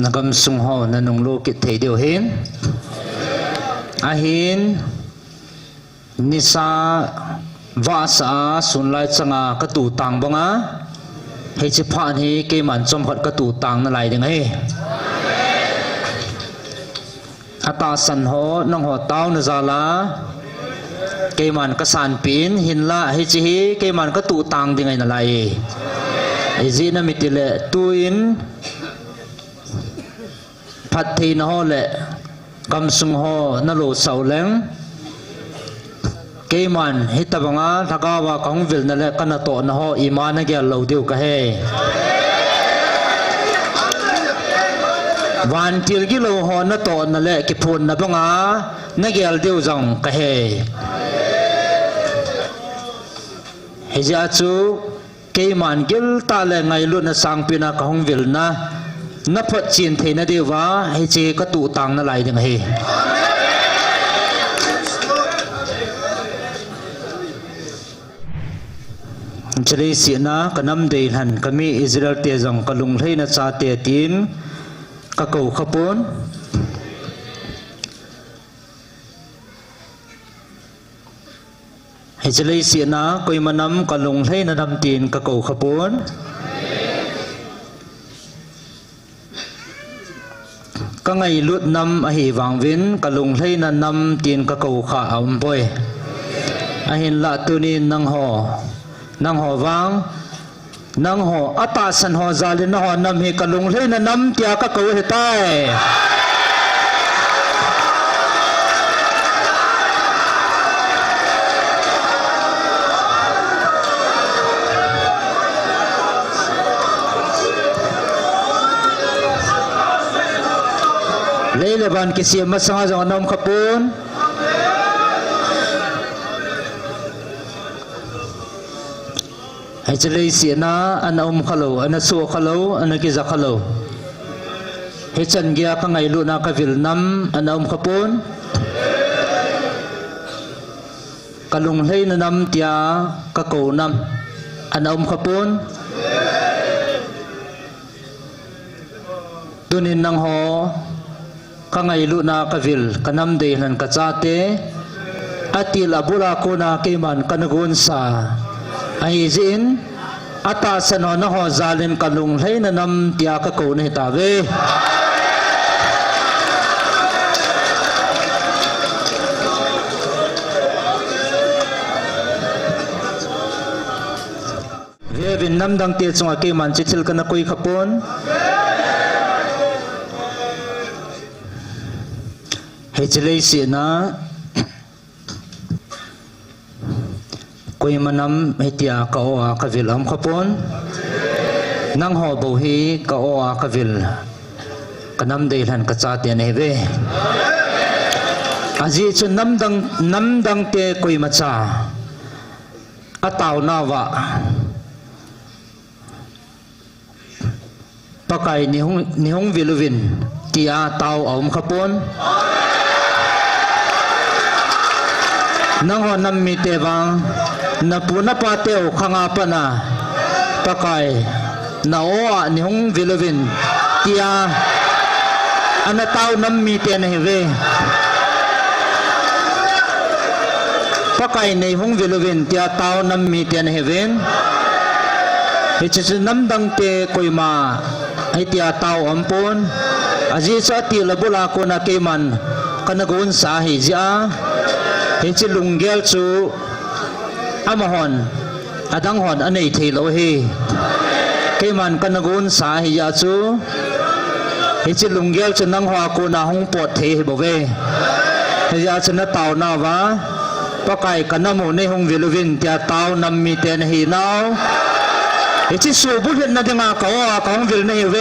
นักสุงหอนันงโลกิเทเดียวเห็นอาหินนิสาวาสาสุนไลจังกระตูตังบังอ่ะให้จิพานให้เกมันจอมพัดกระตูตังนั่นไรดึงให้อาตาสันหอนังหอเต้านจาลาเกมันกษันปีนหินละให้จีฮีเกมันกระตูตังดึงไงนั่นไรไอจีน่ะมิติเลตุอินพัดทีนหอเลกำสุงหอนโลเสาเลงเกมันฮิตบังอาทักาวากงวิลนั่นแหละกันโตนหออิมานเกลเราเดียวกันเฮวันที่กิโลหอนโตนั่นแหละกิพูนนับบังอาเนเกลเดียวจังกันเฮฮิจาจูเกมันกิลตาเลงไงลุนสังปินักงวิลนะนับพัดจีนเทนเดียวว่าให้เจกตูตังนั่นไรดึงให้จะได้เสียนะกันน้ำเดินหันก็มีอิสราเอลเตียจังกลุงให้นัชาเตียตินก็เก่าขบวนให้จะได้เสียนะก็ยมานำกลุงให้นัดำตีนก็เก่าขบวนก็ไงลุดนำอหิวังวินกลุงให้นันนำตีนกะเก่าขาอมป่วยอหินละตุนีนังหอวังนังหออัตาสันหอซาลินหอนำให้กลุงให้นันนำเตียกะเก่าให้ตายเลบันกิเสียมาสังจงนำขบุนให้เจริญเสียนะอันขลุ่อันสัวขลุ่อันกิจักขลุ่ให้จันเกียกังไงลุนักวิลนำอันขบุนกลุงให้นำเตียกะโกนำอันขบุนตุนินนังหอข้างไงลุนากวิลกันนำเดนันกจัตเตอติลาบุราโคนาเกมันกันกุนสาไอจินอัตาสนอนหอซาลินกันลุงให้นนำเตียกะโกนให้ตาเววินนำดังเตียจงอาเกมันจิตลกันกุยขปนให้เจริญเสียนะกุยมันนำให้เตียกะโออากวิลอมขปนนั่งหอบุฮีกะโออากวิลกันนำเดินกระจาเตียนเฮเวอาจีจนนำดังเตะกุยมาจ่าอัตาวนาวะปะไก่นิฮงวิลวินเตียตาวอมขปนนังหอนำมีเตวังนับปุณปาเตวขังอาปนาปะไก่นาโอนิฮงวิลวินเตียอันตาวนำมีเตนเฮเวปะไก่ในฮงวิลวินเตียตาวนำมีเตนเฮเวนเฮจิสนำดังเตกุยมาให้เตียตาวอมปนอาจีสติลบุลาโคนาเกมันกันกุนสาหิจาเห็นจิลุงเกลจูอามหอนอดังหอนอันนี้เทโลเฮเกมันกันกุนสาหิยาจูเห็นจิลุงเกลจูนังหัวกูนาหงปวดเทบเวเฮียชนะตาวนาวะปะไก่กันนโมในหงวิลวินเตียตาวนำมีเตนหีนาวเห็นจิสูบุเห็นนาเดงาเขาของวิลในเว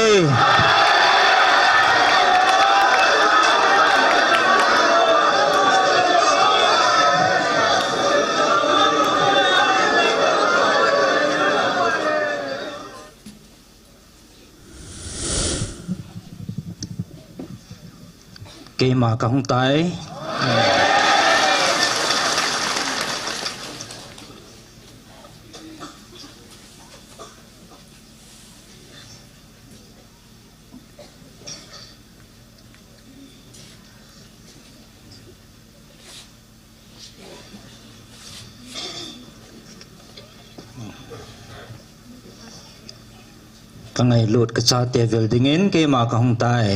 เกมากับหงไต ka ngai lut ka cha te vel dingin ke ma ka hong tai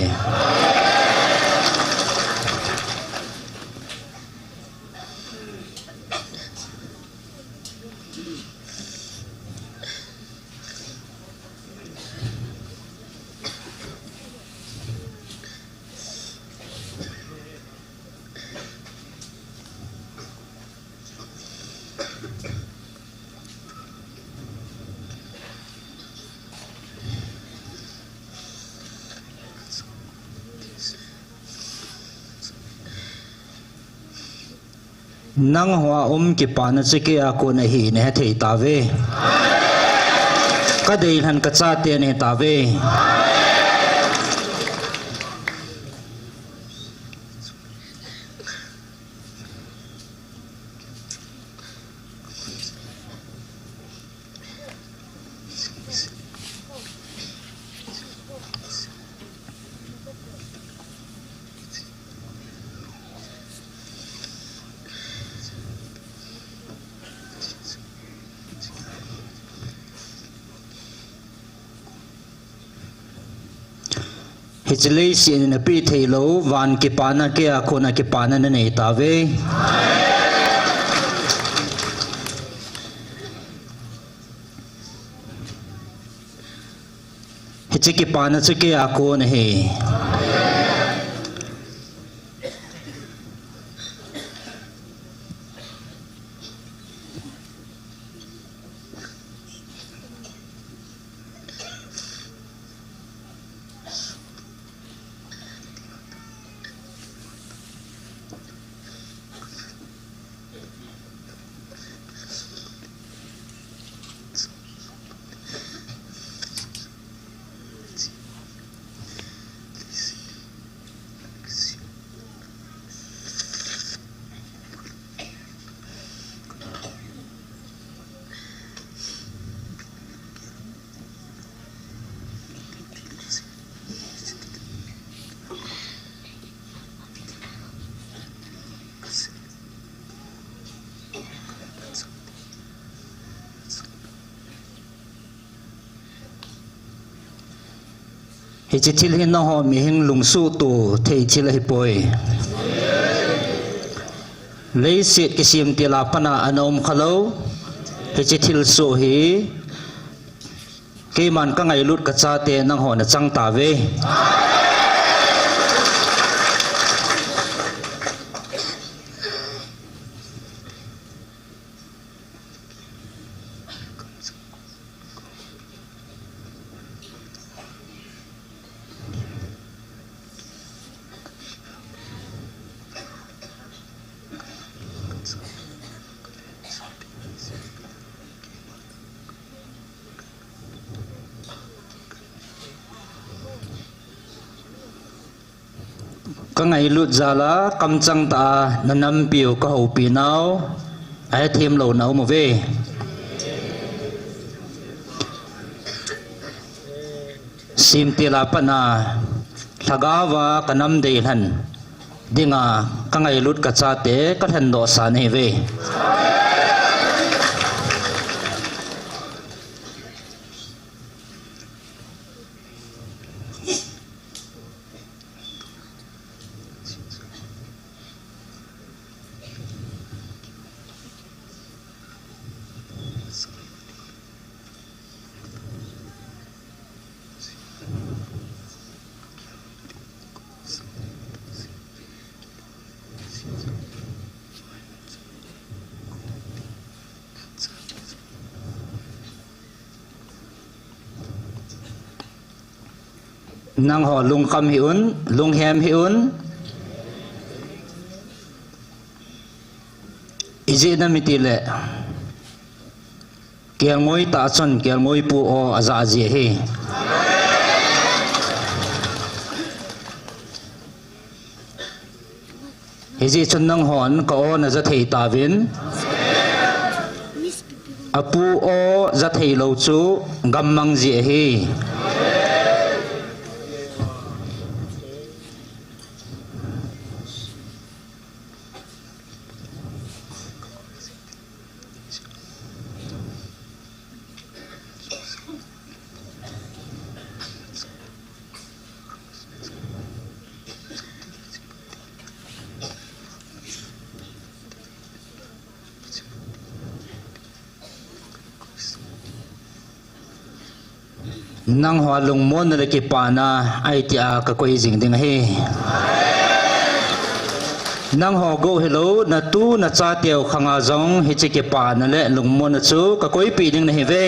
nang hoa ki pa na che ke a ko na hi ne thei ta ve ka dei han ka cha te ne ta ve Hichlei sin na pi thei lo van ki pa na ke a ko na ki pa na nei ta ve hichi ki pa na che ke a ko na he hichi thil hin na ho mi hing lung su tu thei thil hi poi lei sit ki sim ti la pana anom khalo hichi thil su hi ke man ka ngai lut ka cha te nang ho na chang ta ve ka ngai lut zala kam chang ta nanam piu ka ho pi nau ai thêm lo nau mo ve sim ti la pana thagawa kanam de han dinga ka ngai lut ka cha te ka than do sa ne ve nang ho lung kam hi un lung hem hi un ije na mitile kel ngoi ta chon kel ngoi pu o aza je he ije chon nang hon ka o na za thei ta vin apu o za thei lo chu gam mang je he nang hoa lung mon na ki pa na ai tia ka koi jing ding he nang ho go hello na tu na cha teo khanga zong hi chi ki pa na le lung mon na chu ka koi pi ding na he ve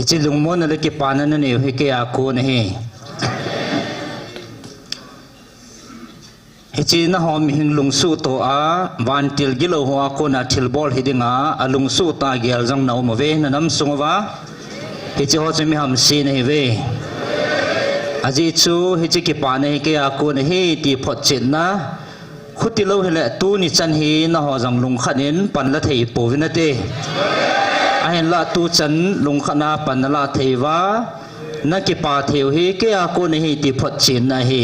hi chi lung mon na le ki pa na ne he ke a ko na he hi chi na hom hing lung su to a van til gilo ho ko na thil bol hidinga alung su ta gyal jang na mo ve na nam sungwa hi chi ho chi mi ham si na he ve aji chu hi chi ki pa na he ke a ko na he ti phot chin na khuti lo hele tu ni chan hi na ho jang lung khanin pan la thei po vin te ahen la tu chan lung khana pan la theiwa na ki pa theu hi ke a ko na hi ti phot chin na hi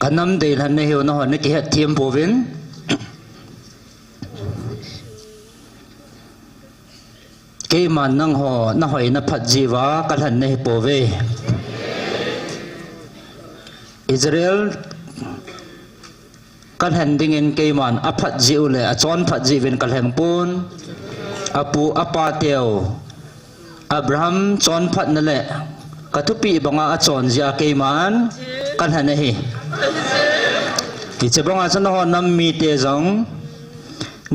kanam de han ne hiu na hon ne ki het thiam po vin ke man nang ho na hoi na phat jiwa kan han ne po ve Israel kan han ding in ke man a phat jiu le a chon phat ji vin kal heng pun apu apa teo Abraham chon phat na le katupi banga a chon ja ke man kan han ne hi ki chebanga chan ho nam mi te jong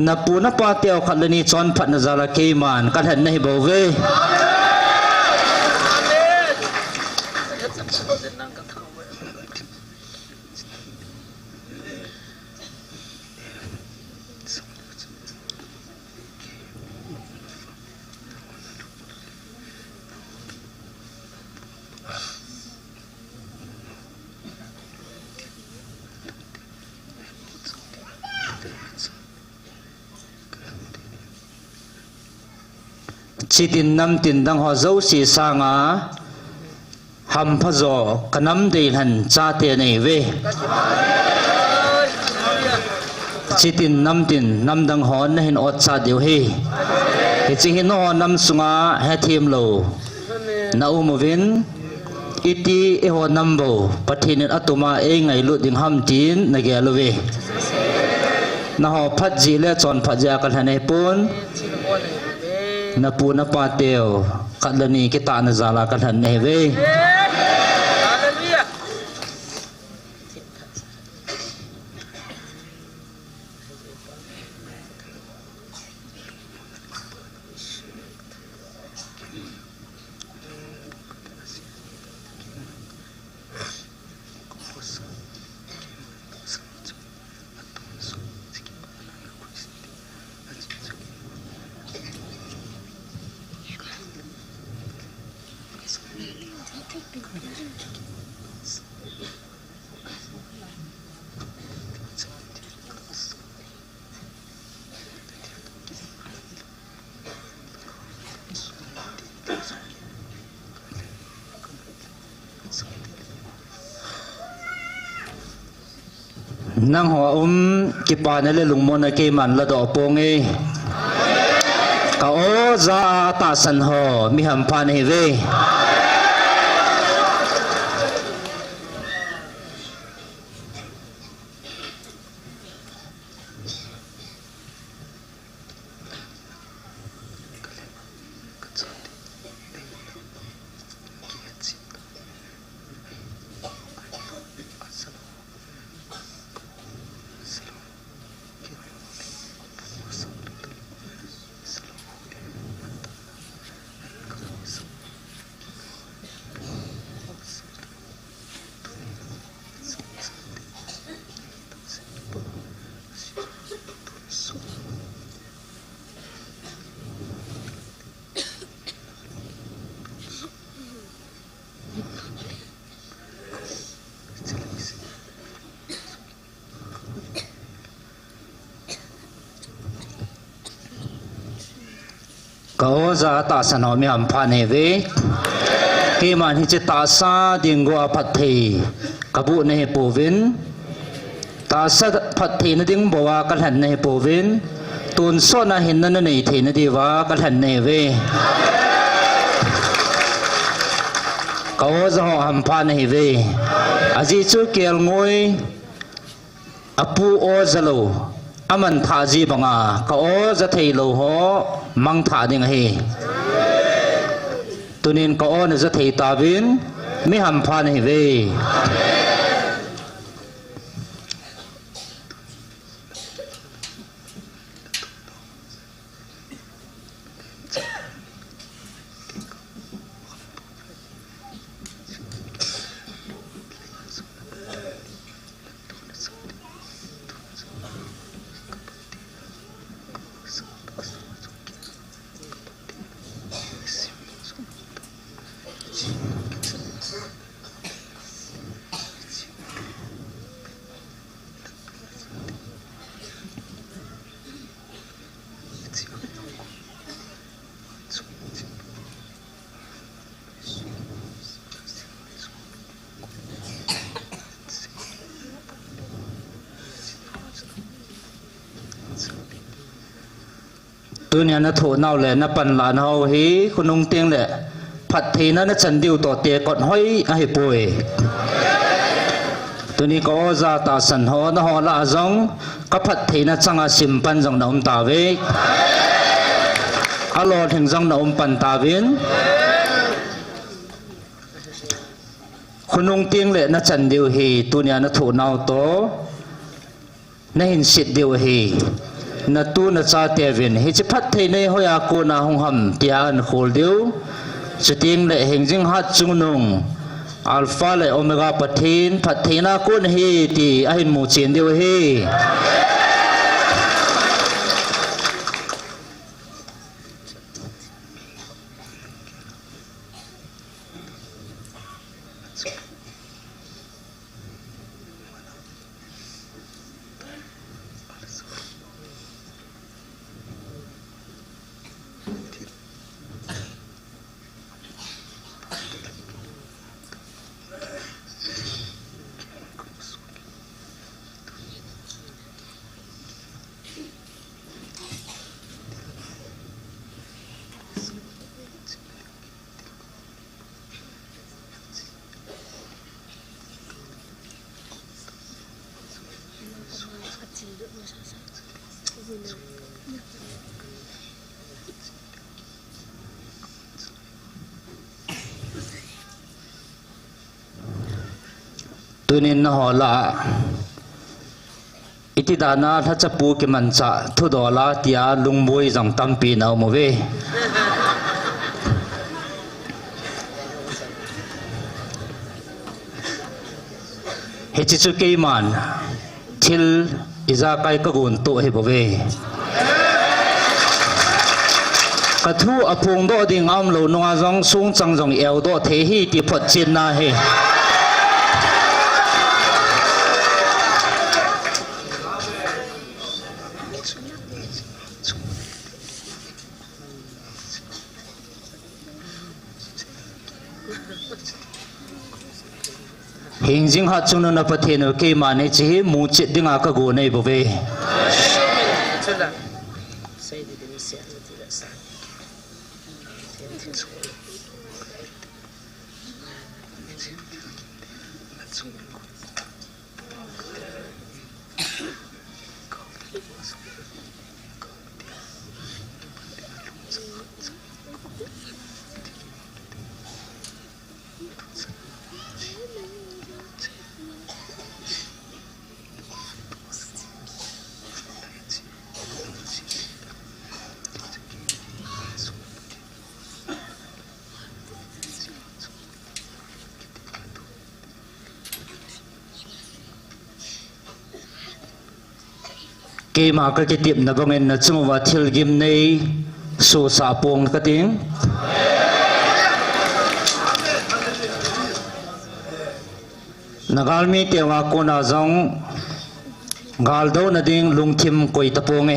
na pu na pa teo khalani chon phat na zala ke man kan han nei bo ve chitin nam tin dang ho zo si sanga ham phazo kanam de han cha te nei ve chitin nam tin nam dang hon na hin ot cha deu he he chi hin no nam sunga ha thim lo na umovin iti e ho nambo pathin atuma e ngai lu ding ham tin na ge lo ve na ho phat ji le chon phat ja kan hanai pun na pu na pa teo kadlani kita na zala kan han nei ve nang hoa kipa na le lungmon na ke man la do ponge ka o za ta san ho mi ham phan he ve ka o za ta san ho mi ham phan he ve ke man hi che ta sa ding go phat thei ka bu ne po vin ta sa phat thei na ding bo wa ka han ne po vin tun so na hin na nei thei na di wa ka han ne ve ka o za ho ham phan he ve aji chu kel ngoi apu o zalo aman tha ji banga ka o za thei lo ho mang thả ding he tunin ka on za thei ta vin mi ham phan he veตัวนี้นะโถเน่าเลยนะปันหลานเฮาเฮคุณนงเตียงแหละผัดเทนะนะฉันดิวต่อเตียก่อนห้อยให้ป่วยตัวนี้ก็จะตาสันหอนะหอละจงก็ผัดเทนะจังอาสิมปันจังนะตาเวกอารอถึงจังนะปันตาเวนคุณนงเตียงแหละนะฉันดิวเฮตัวนี้นะโถเน่าโตนะเห็นสิทธิ์ดิวเฮna tu na cha te vin hi chi phat thei nei hoya ko na hong ham tia an khol deu chiting le heng jing hat chung nung alpha le omega pathin phat thei na ko hi ti a hin mu chen deu hi tunin na hola iti dana tha chapu ki mancha thu dola tia lungboi jang tampi na mo ve he chi chu ke man thil iza kai ka gun to he bo ve กระทู้อพงโดดิ่งอ้อมโลนัวจงสูงจังจงเอวโดเทฮีติพดจินนาเฮหิงจิงหัดจุนนปะเทนเกมาในจีมูจิดิงอากกูในบุเวเกมากระติบนับเงินนัดสมวัติลกิมในสุสาปงกระติงนักอาลมีเทวาโกนาจงกาลโดนัดิงลุงทิมกุยตะปงเ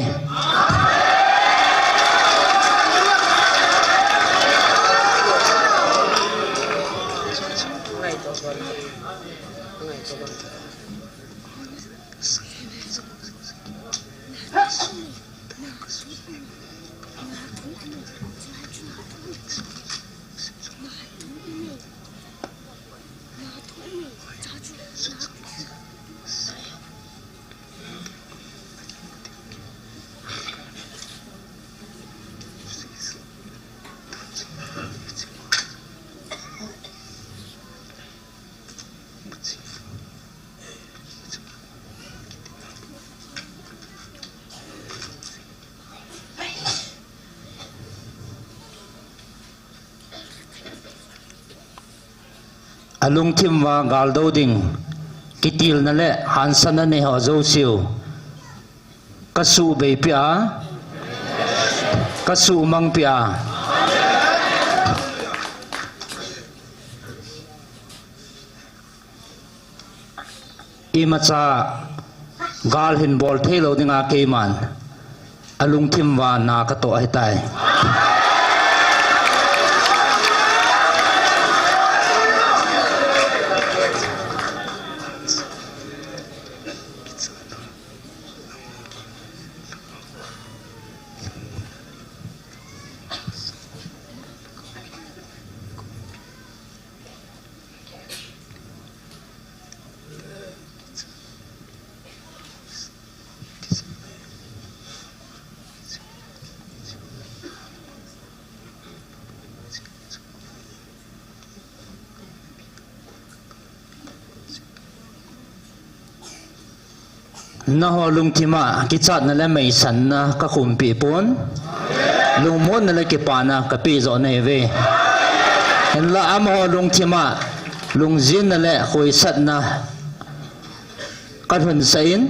อลุงทิมว่ากาลโดดิงกิติลนั่นแหละฮันสันนั่นเองหัวโจซิวกสูเบย์ปียกสูมังปียอีมาจากาลหินบอลเทโลดิงอาเกมันลุงทิมว่านากระโตให้ตายน่าหัวลุงทิมากิจนั่นแหละไม่สันนะก็คุมปีปนลุงมดนั่นแหละกิปานะก็ปีจอนเอเวเห็นละอามหัวลุงทิมาลุงจินนั่นแหละคุยสัตนะก็หุ่นเสียน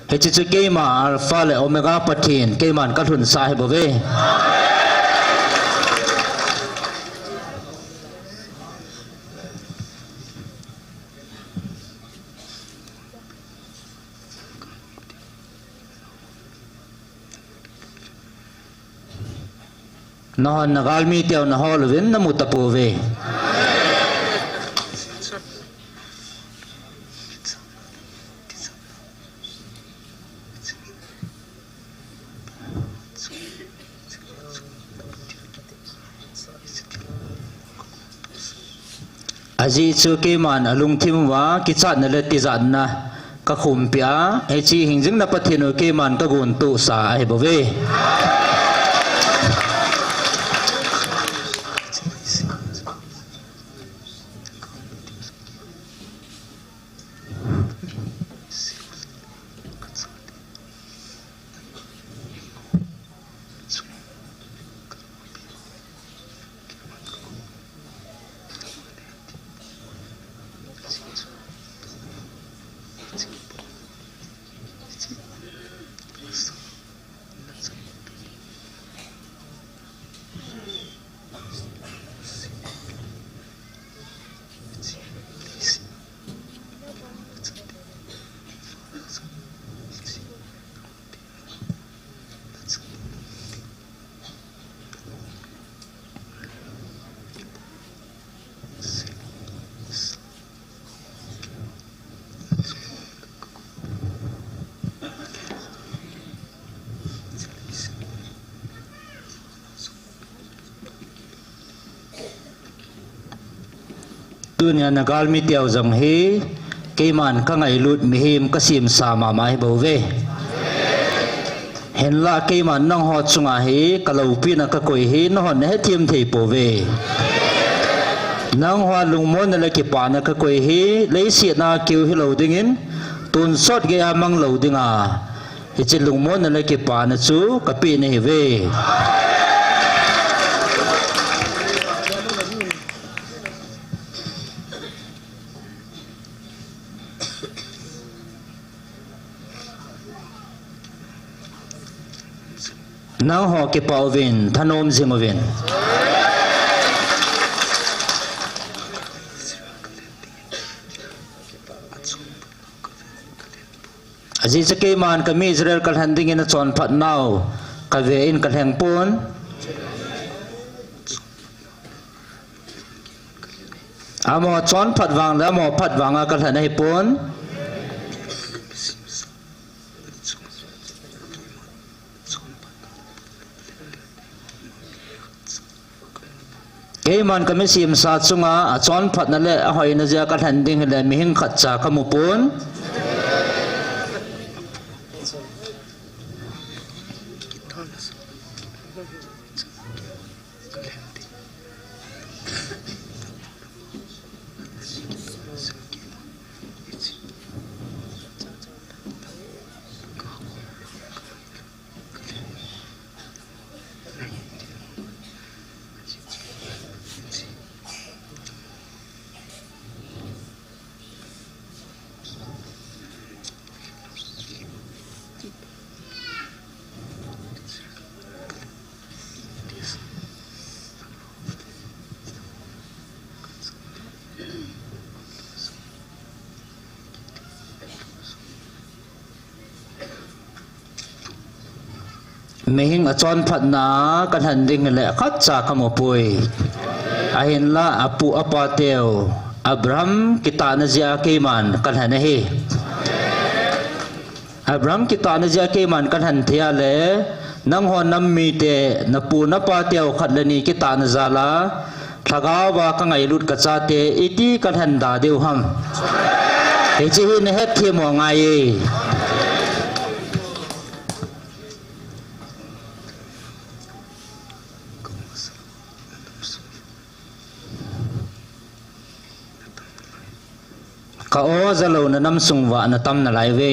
เฮจิจุเกมาอัลฟาและโอเมก้าปัททินเกมันก็หุ่นสายบ่เวนอนนักอาลมีเตียวนฮอลวินนมุตตะปูเวอาจีชูเกมันลุงทิมว่ากิจนั่นแหละติจันนะก็คุมเปียเฮจีหิงจึงนับปะเทนเกมันก็กุนตุสาเฮบเว tunia nagal mi tiao jong hi keiman ka ngai lut mi him ka sim sa ma mai bo ve hen la keiman nang hot chunga hi kalau pi na ka koi hi no hon he thiam thei po ve nang hoa lungmon na le ki pa na ka koi hi lei si na kiu hi lo dingin tun sot ge amang lo dinga hi chi lungmon na le ki pa na chu ka pi ne hi ve nang ho ke pawin thanom zingovin aji chake man kami Israel kal handing in a chon phat now ka ve in kal heng pon amo chon phat wang la mo phat wanga kal hanai pon keiman kami sim sa chunga a chon phat na le a hoi na ja kal handing le mi hing khat cha kamu pon mehing a chon phat na kan handing le khat cha kamu pui ahin la apu apa teo Abraham kita na zia keiman kan han hi Abraham kita na zia keiman kan han thia le nang hon nam mi te na pu na pa teo khat le ni kita na zala thagawa ka ngai lut ka cha te iti kan han da deu ham he chi hi ne het thi mo ngai ka o zalo na nam sungwa na tam na lai ve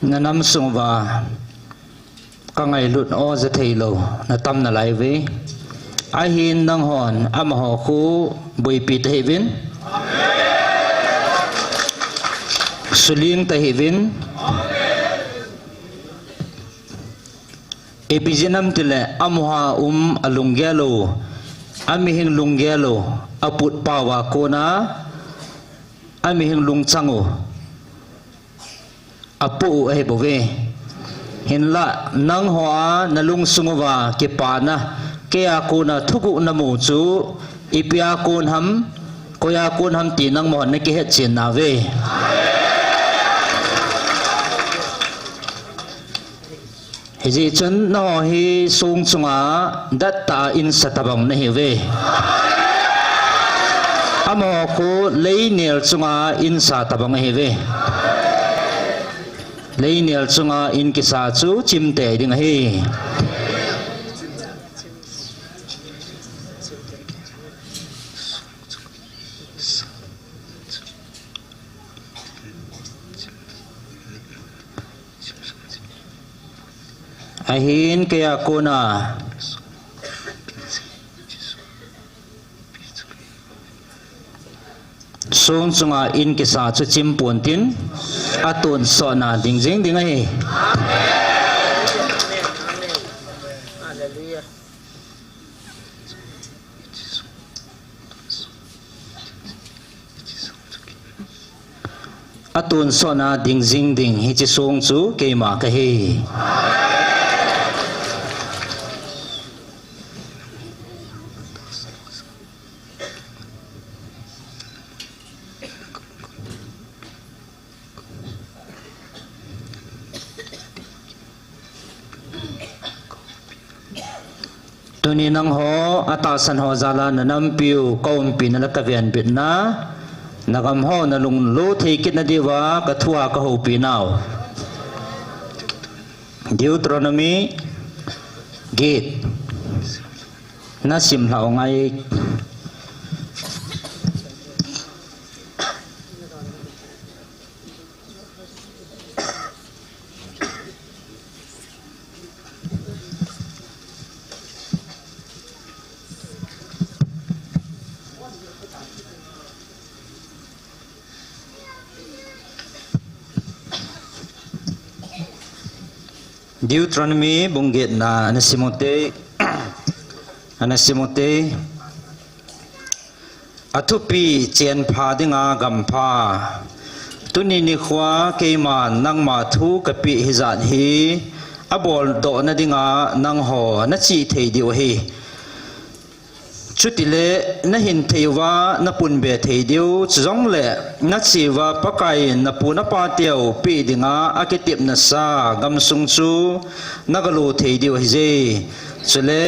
na nam sungwa ka ngai lut o za theilo na tam na lai ve a hin nang hon am ho khu bui pi te vin suling te vin epijenam tile amha alunggelo amihing lunggelo aput pawa kona amihing lungchango apu ai bove hinla nang hoa nalung sunguwa ke pana ke akuna thuku namu chu ipia kun ham koya kun ham ti nang mon ne ke het chin na ve hiji chun no hi sung chunga datta in satabang ne hi ve amo ko leinel chunga in satabang hi ve leinel chunga in kisa chu chimte ding hi ahin kaya kuna sung sunga in kisa chu chimpun tin atun so na ding jing ding ai atun so na ding jing ding hi chi sung chu ke ma ka hi tuni nang ho atasan ho zala nanam piu kaum pin na ka vian bit na nagam ho na lung lu thei kit na diwa ka thua ka ho pi naw Deuteronomy gate na sim lau ngai Deuteronomy bungget na anasimote atupi chen pha dinga gampha tuni ni khwa keima nang ma thu kapi hizat hi abol do na dinga nang ho na chi thei diu hi chutile na hin theiwa na pun be thei diu chong le na chiwa pakai na pu na pa teu pi dinga akitip na sa gam sung chu nagalu thei diu hi je chule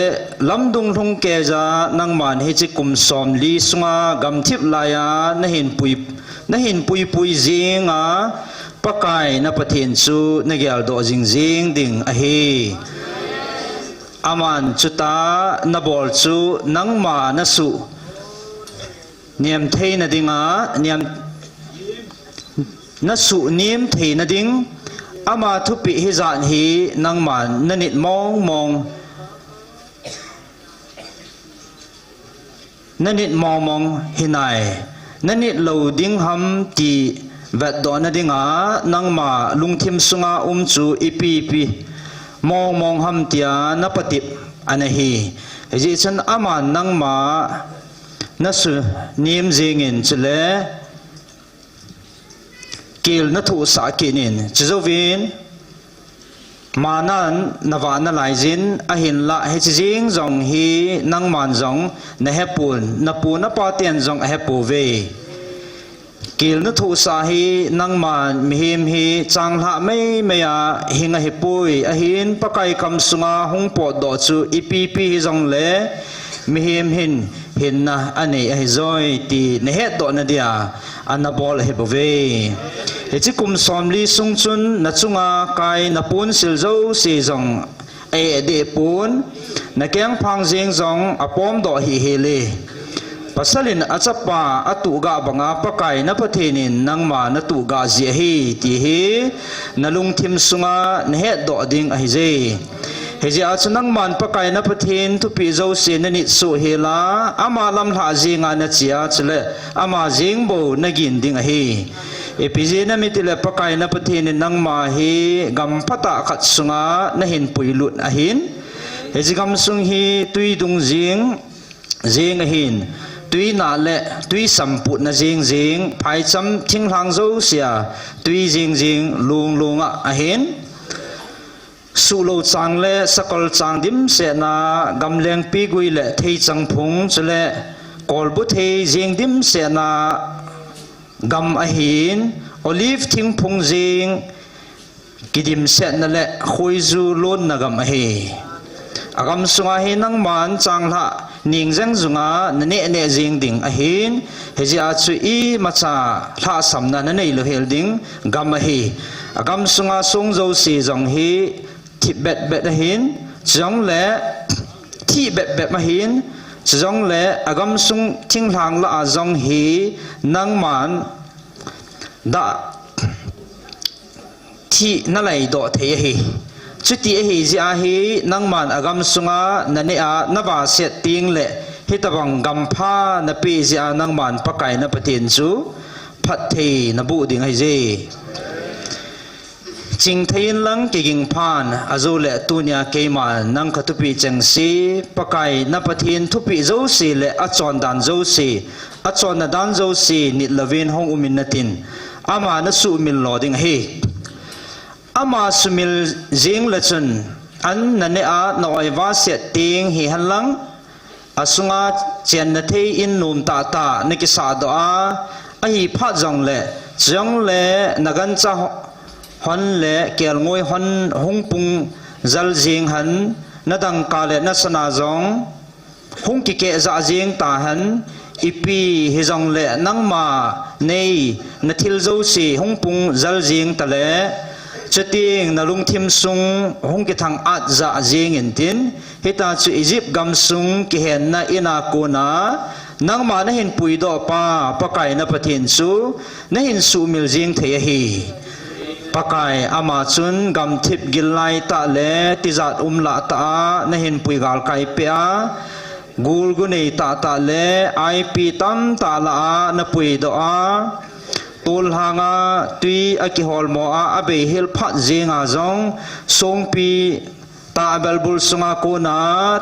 lamdung thung ke ja nang man hi chi kum som li sunga gam thip laya na hin pui zinga pakai na pathin chu na gyal do jing jing ding a hi aman chuta na bol chu nang ma na su niam thei na dinga niam na su niam thei na ding ama thupi hi zan hi nang man na nit mong hinai na nit lo ding ham ti vat do na dinga nang ma lungthim sunga chu ipi mong ham tia na patip anahi ji chan ama nang ma na su nim jingin chule kil na thu sa kinin chizovin manan nawana laijin ahin la he jing jong hi nang man jong na hepun na pu na pa ten jong hepu ve kil na thu sa hi nang man mihim hi chang ha mai maya hinga hi pui ahin pakai kam sunga hung po do chu ipi jong le mihim hin na ani ai zoi ti ne het do na dia anabol he bove he chi kum som li sung chun na chunga kai na pun sil zo si jong e de pun na kyang phang jing jong apom do hi hele pasalin achapa atuga banga pakai na pathenin nangma na tuga ji hi ti hi nalung thim sunga nehe do ding a hi je heji achunang man pakai na pathin tu pi zo se na ni su hela ama lam la jinga na chia chule ama jing bo na gin ding a hi epije na mitile pakai na pathin nangma hi gam phata khat sunga na hin puilut a hin heji gam sung hi tui dung jing a hin tui na le tui samput na jing phai cham thing hlang zo sia tui jing lunga a hin su lo chang le sakol chang dim se na gam leng pi gui le thei chang phung chule kol bu thei jing dim se na gam a hin olive thing phung jing kidim se na le khoi zu lon na gam a hi agam sunga hi nang man chang la ning jang zunga ne jing ding a hin heji a chu i macha thla samna na nei lo hel ding gam a hi agam sunga song zo si jong hi thi bet a hin chong le thi bet ma hin chong le agam sung thing hlang la a jong hi nang man da thi na lai do the hi ชุติเฮจิอาฮีนังมันอากำสุงานันเอะนบาเสติงเละฮิตบังกัมพานปีจิอานังมันปะไก่นปะเทียนจูพัดเทนบุดิงให้เจจิงเทียนลังกิงพานอาจูเละตุเนียเกมันนังขตุปีจังสีปะไก่นปะเทียนทุปีโจสีเละอจอนดันโจสีอจอนนดันโจสีนิลเวนห้องอุมินนตินอามาณสุมิลลอดิงเฮอามาสุมิลจิงละจุนอันนันเนอะนอยวาเสติงฮิฮันลังอาสุงาเจนนเทอินนุมตาตานิกิสาดอาอหิพัดจังเละจังเละนักันจะฮันเละเกลงวยฮันหงปุงจัลจิงฮันนัดังกาเลนัสนาจงหงกิเกะจะจิงตาฮันอีปีฮิจังเละนังมาเนยนัทิลโจสีหงปุงจัลจิงตะเละจุดที่นลุงทิมซุงหงกิทางอัดจะจิงอินทินฮิตาจูอียิปต์กัมซุงกิเห็นนาอินาโกนานังมาเนหินปุยดอปาปะไก่นปะเทียนซูเนหินสูมิลจิงเทียฮีปะไก่อามาจุนกัมทิบกิลไลตะเลติจัดละตาเนหินปุยกาลไก่เปียกูลกุนีตาเลไอปีตัมตาลานปุยดอตูลหางาตุยอกิฮอลโมอาอเบฮิลพัดจิงอาจงทรงปีตาเบลบุลสุงาโกนา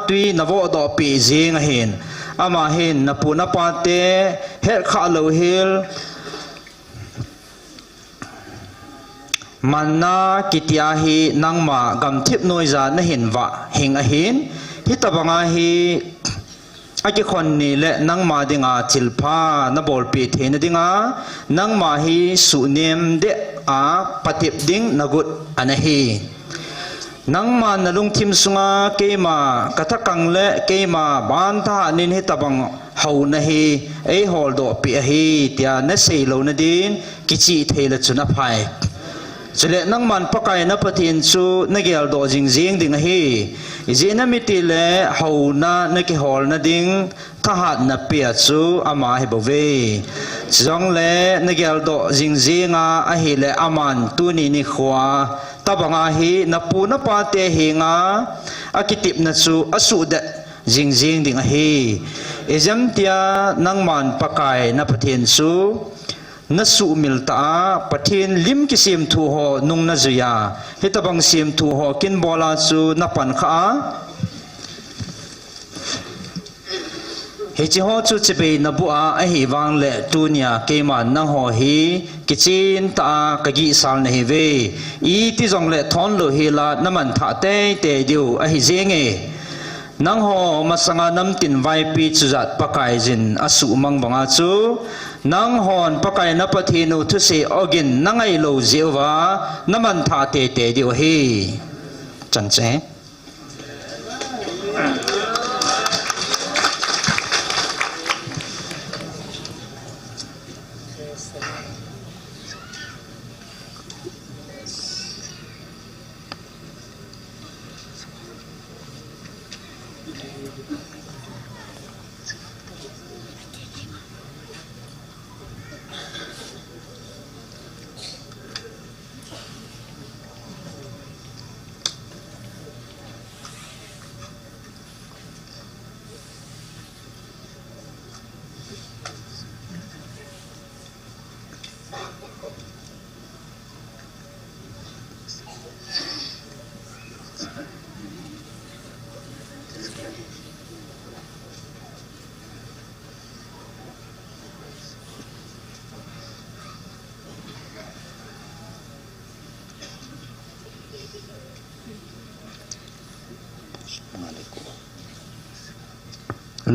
ตุยนโวดอปีจิงเห็นอามาเห็นนปูนปาเตเฮข้าโลฮิลมันนากิตยาฮีนังมากำทิบนอยจานเห็นวะเฮงเห็นฮิตบังอาฮีอากิคนนี้และนังมาดิงาจิลพานบอลปีเทนดิงานังมาฮีสุเนียมเดอาปฏิบดิงนกุดอันฮีนังมานลุงทิมสุงาเกมากัทกังเละเกมาบานทานินฮิตบังเฮานะฮีเอฮอลโดปีฮีเตียนเซโลนดินกิจิเทลจุนอภัยจะเละนังมันปะไก่นปะเทียนซูนเกลโดจิงจิงดิงฮีจีนมิติเละเฮานานกิฮอลนดิงทหารนเปียซูอามาฮิบเวจังเละนเกลโดจิงจิงอาฮิเละอามันตุนีนิขวาตบังอาฮีนปูนปาเตหิงาอากิติบนัสูอสุดจิงจิงดิงฮีเอจัมตียนังมันปะไก่นปะเทียนซูนัสูมิลตาปะเทียนลิมกิซิมทูโฮนุงนัจุยาฮิตบังซิมทูโฮกินบอลาซูนับปันข้าเฮจิโฮจูจิเปนบัวอหิวังเละตูเนียเกมันนังโฮฮีกิจินตากะกิสัลเนฮิเวอีติจงเละทอนโลฮิลาน้ำมันทะเตเตดิวอหิเจงเอนังโฮมาสังน้ำตินไวปีจุจัดปะไก่จินอสุมังบังอาจูนังฮอนปะไก่นปะทีนูทุเสอกินนังไอโลเจวาน้ำมันทะเตเตดิวฮีจันเจ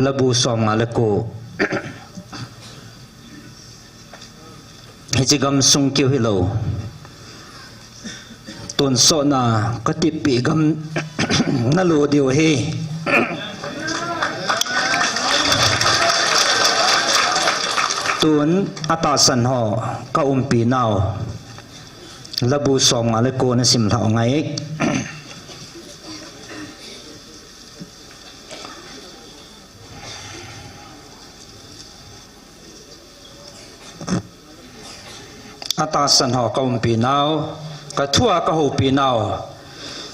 ละบูสอมงาเลโกฮิจิกัมซุงเกียวฮิโลตุนโซนากติปีกัมนาโลเดียวเฮตุนอัตาสันหอกะอุมปีนาวละบูสอมงาเลโกนสิมทองไงอัตาสันหอกะอุมปีนาวกะทั่วกะหูปีนาว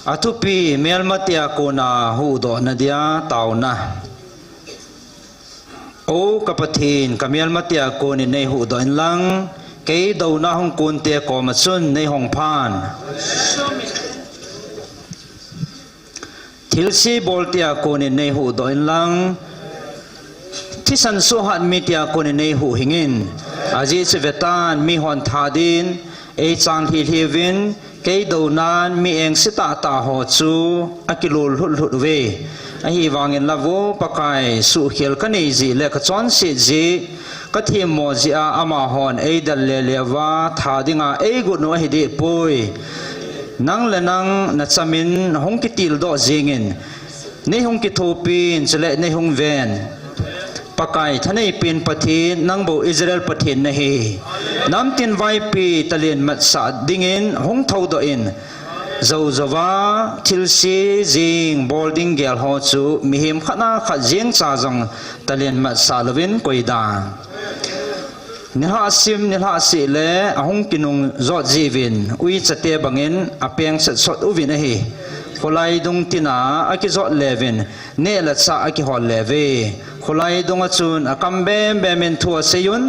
atupi melmatia kona hudo nadia tauna o kapathin kamial matia koni nei hudo in lang kei do na hong kun te ko matsun nei hong phan thilsi boltia koni nei hudo in lang thisan so hat mitia koni nei hu hingin aji sevetan mi hon thadin e chang hi hivin kei do nan mi eng sita ta ho chu akilul hul hul ve a hi wangin lavo pakai su khel kani ji le ka chon si ji ka thi mo ji a ama hon e dal le lewa thadinga e gu no hi de poi nang le nang na chamin hong ki til do jingin nei hong ki thopin chele nei hong ven pakai thanei pin pathin nang bo Israel pathin na hi nam tin vai pi talin mat sa dingin hong thau do in zo zawa thilsi jing boarding gel ho chu mihim khana kha jing cha jong talin mat sa lovin koida nilha si le ahong kinung zo jivin ui chate bangin apeng sat sot uvin hi kholai dung tina aki zo levin ne la cha aki hol leve kholai dung achun akam bem bemen thua seyun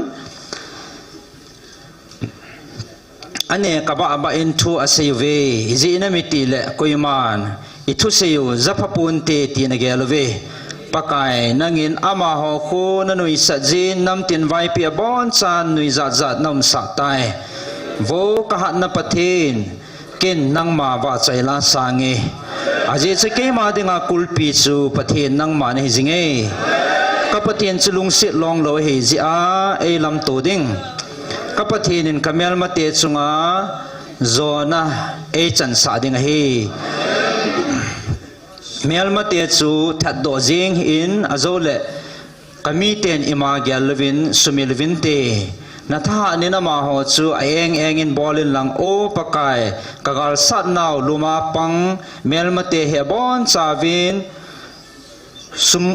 ane kaba aba in thu aseyve izina mitile koiman ithu seyu zapapun te tinagelove pakai nangin ama ho ko nanui sajin nam tin vai pi bon chan nui zat zat nam sa tai vo ka hat na pathin ken nang ma wa chaila sange aje che ke ma dinga kulpi chu pathin nang ma ne jinge kapathin chulung sit long lo he ji a e lam to ding kapathin in kamel mate chunga zona e chan sa ding hi mel mate chu that do jing in azole kamiten ima gelvin sumilvin te natha ni na ma ho chu eng in bolin lang o pakai kagal sat naw luma pang mel mate he bon chawin sum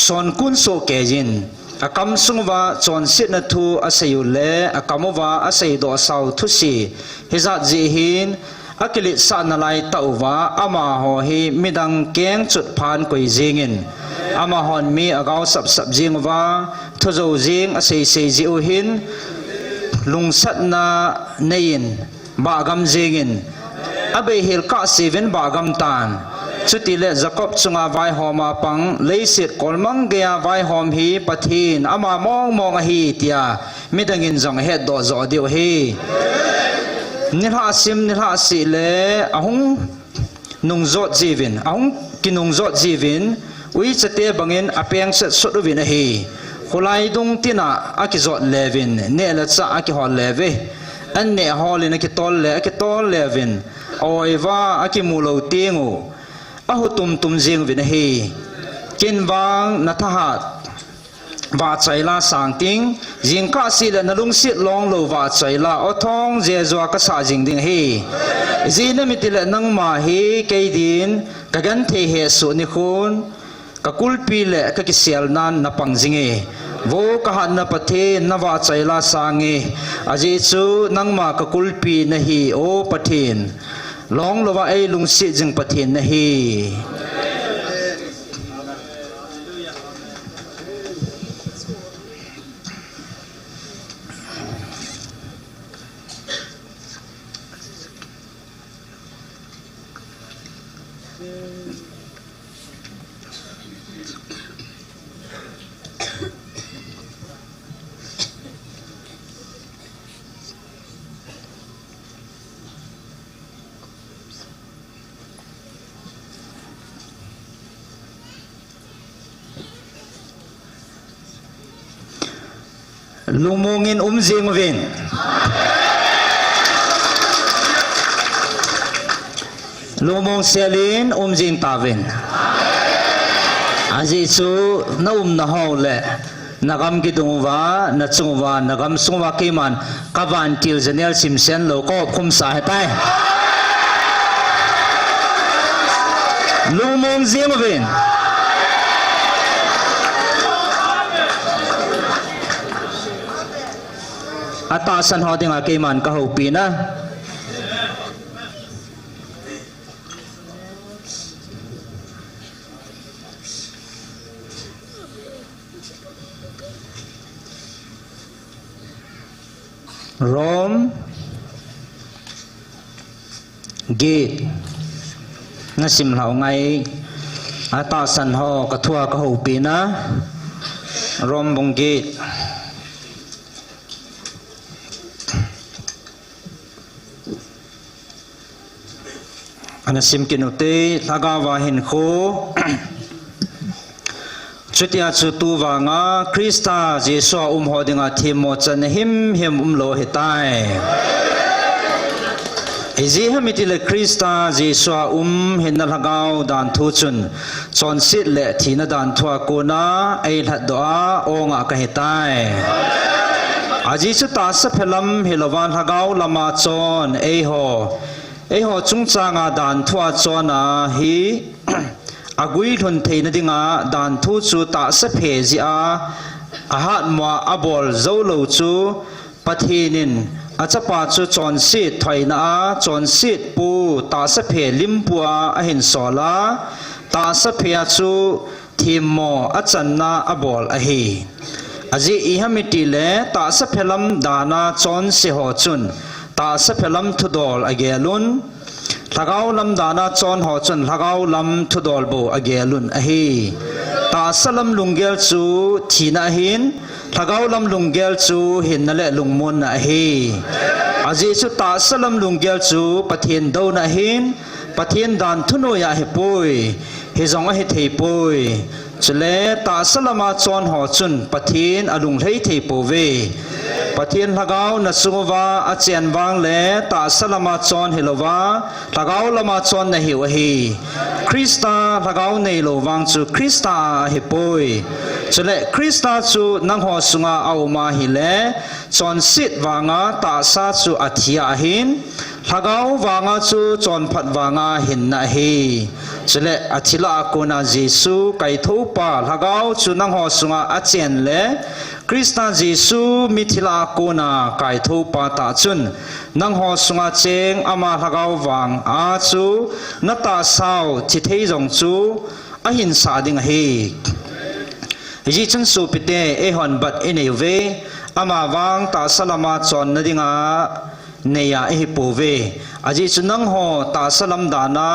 son kun so kejin akam sungwa chon sit na thu asayule akamowa asay do saw thusi hizat ji hin akili sa na lai tauwa ama ho hi midang keng chut phan koi jingin ama hon mi agaw sap sap jingwa thozo jing asay sei ji u hin lungsat na nein bagam jingin abe hil ka seven bagam tan chutile jacob chunga vai homa pang leisit kolmang gea vai hom hi pathin ama mong hi tia midangin jong he do zo diu hi nilha si le ahung nung zot jivin ahung kinung zot jivin ui chate bangin apeng set sotu vin hi khulai dung tina aki zot levin ne la cha aki hol leve an ne holin aki tol levin oiwa aki mulo tingu ahu tum jing vin hi kinwang nathahat wa chaila sangting jingka sila nalung sit long lo wa chaila othong je zwa ka sa jing ding hi zina mitile nang ma hi keidin kagan the he su ni khun ka kulpi le ka kisial nan na pangjinge vo ka han na pathe na wa chaila sange aji chu nang ma ka kulpi na hi o pathin long lo wa ai lung sit jing pathin na hi lumungin umjing vin lumung selin umjing tavin aji chu na na hole nagam gidungwa na chungwa nagam sungwa kiman kavan til janel simsen lo ko khum sa hetai lumung jing vin atasan ho dinga keiman ka ho pina Rome Gate na sim hlau ngai ata san ho ka thua ka ho pi na Rome bong Gate ana sim kinute lagawa hin kho chutia chu tu wanga Krista Jesu hodinga thimo chan him lo hetai Ezi hamitile Krista Jesu hin lagau dan thu chun chon sit le thina dan thua ko na ei that doa onga ka hetai aji chu ta sa phelam hilowan lagau lama chon ei ho chungchanga dan thua chona hi agui thun theina dinga dan thu chu ta sa phe ji a ahat ma abol zolo chu pathinin achapa chu chon sit thoina chon sit pu ta sa phe limpua a hin sola ta sa phe chu thimmo achanna abol a hi aji I hamiti le ta sa phelam dana chon se ho chun ta sa phelam thudol agelun lagau lam dana chon ho chun lagau lam thudol bo agelun a hi ta salam lungel chu thina hin lagau lam lungel chu hin na le lungmon na hi aji chu ta salam lungel chu pathin do na hin pathin dan thuno ya he poi he zong a he thei poi chule ta salama chon ho chun pathin alung lei thei po ve pathin lagau na sungwa a chen wang le ta salama chon hilowa lagau lama chon na hiu hi Krista lagau nei lo wang chu Krista he poi chule Krista chu nang ho sunga au ma hi le chon sit wanga ta sa chu athia hin lagau wanga chu chon phat wanga hin na hi chule athila ko na Jesu kai thopa lagau chu nang ho sunga a chen le Krista Jesu mithila ko na kai thopa ta chun nang ho sunga cheng ama lagau wang a chu nata sao chi thei jong chu a hin sa ding hi ji chung su pite e hon bat ene ve ama wang ta salama chon na dinga neya e po ve aji chu nang ho ta salam dana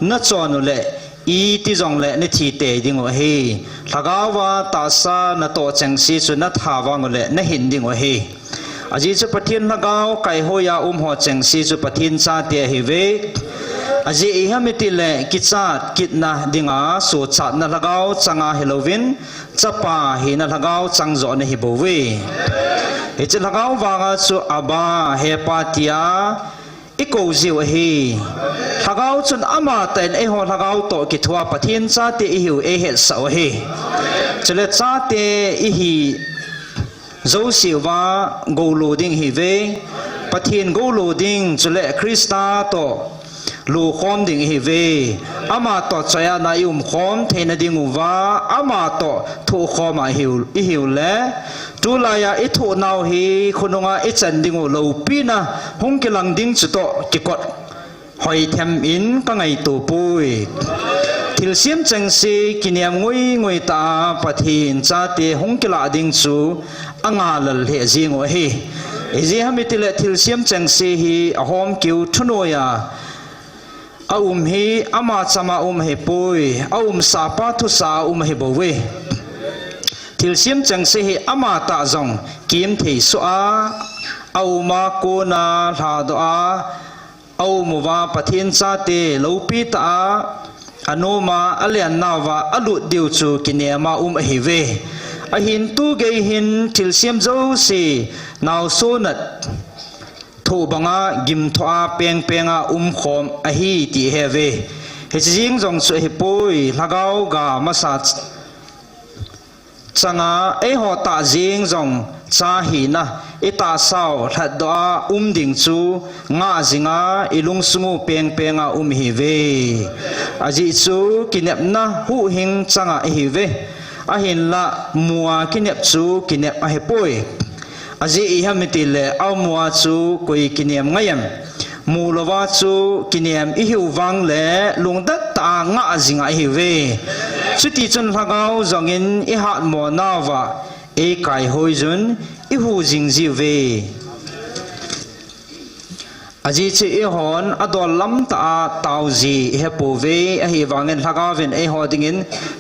na chon le I ti jong le ni thi te ding o hi lagawa ta sa na to cheng si chu na tha wang le na hin ding o hi aji chu pathin lagaw kai ho ya ho cheng si chu pathin cha te hi ve aji I hamiti le kichat kitna dinga so chat na lagaw changa Halloween chapa hi na lagaw changzo na hi bo we e chu lagaw wanga chu aba he patia iko ziu hi lagau chun ama ten e ho lagau to ki thua pathin cha te hiu e he sa hi chele cha te hi zo siwa go loading hi ve pathin go loading chele Krista to lu khom ding hi ve ama to chaya na khom theina ding wa ama to thu khoma hiu le tulaya ithu naw hi khununga ichan ding lo pina hongkilang ding chuto kikot hoi them in ka ngai tu pui thilsim changsi kiniam ngoi ta pathin cha te hongkila ding chu anga lal he jingo hi eji hamitile thilsim changsi hi ahom kiu thunoya hi ama chama he pui sapa thu sa he bowe thilsim changse hi ama ta jong kim thei so a ma ko na tha do a muwa pathin cha te lo pi ta anoma alian nawa alu diu chu kinema hi ve a hin tu ge hin thilsim zo si naw so nat thu banga gim thoa penga khom a hi ti heve he jing jong chu he poi lagau ga masa changa e ho ta jing jong cha hi na eta sao that do ding chu nga jinga ilung sungu penga hi ve aji chu kinep na hu hing changa hi ve a hin la muwa kinep chu kinep a he poi aji I hamiti le amwa chu koi kiniam ngayam mulowa chu kiniam I hiu wang le lungdat ta nga jinga hi ve chuti chun lagau zongin I hat mo nawa e kai hoi jun I hu jing ji ve aji chi e hon adol lam ta tauji he pove a hi wangin thagawin e hodingin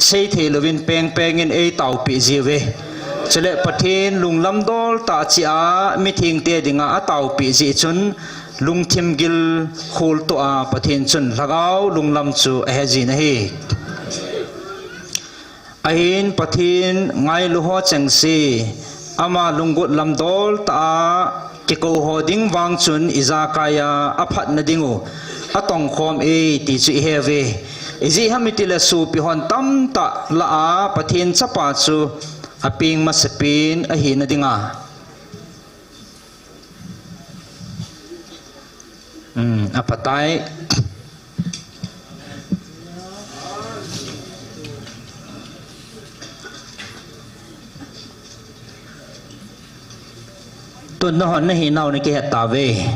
sei thelovin peng in e tau pi jiwe chele pathin lunglam dol ta chi a mithing te dinga a tau pi ji chun lungthim gil khul to a pathin chun thagaw lunglam chu a he ji na hi ahin pathin ngai lu ho chengsi ama lungut lam dol ta ki ko hoding wang chun izakaya aphat na dingu atong khom e ti chi heve izi hamitila su pi hon tam ta la a pathin chapa chu aping masapin a hi na dinga apatai tuần nó hòn nó hi nào này cái hạt tà về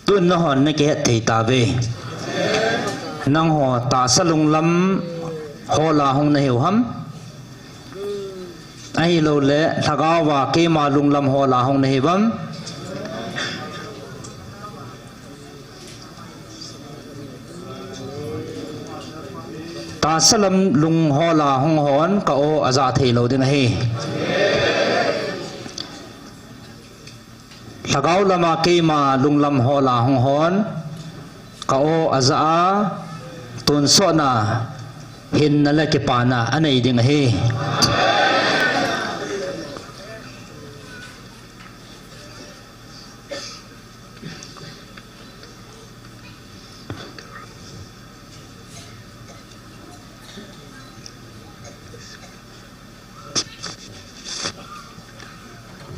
tuần nó hòn nó cái hạt thầy tà về năng hồ ta sa lung lắm hồ là hông na hiểu hâm ai lâu lệ thagaw và kê mà lung lắm hồ là hông na hiểu hâm ta sa lam lung hồ là hông hòn ka o aza thầy lâu din hi thagaw lama kê mà lung lắm hồ là hông hòn ka o aza tun so na hin na le ke pana anei ding hi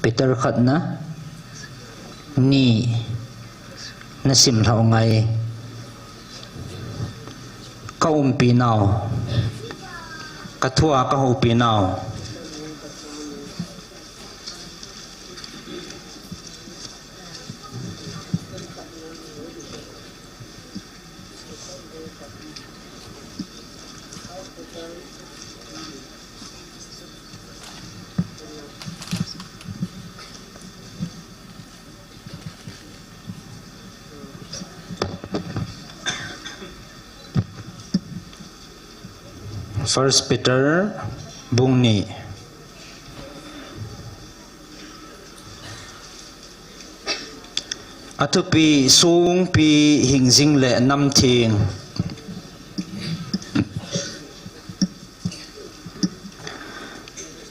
Peter khat na ni nasim thau ngai ka pi nào ka thua ka ho pi nào First Peter bungni atupi sung pi hingjing le nam thing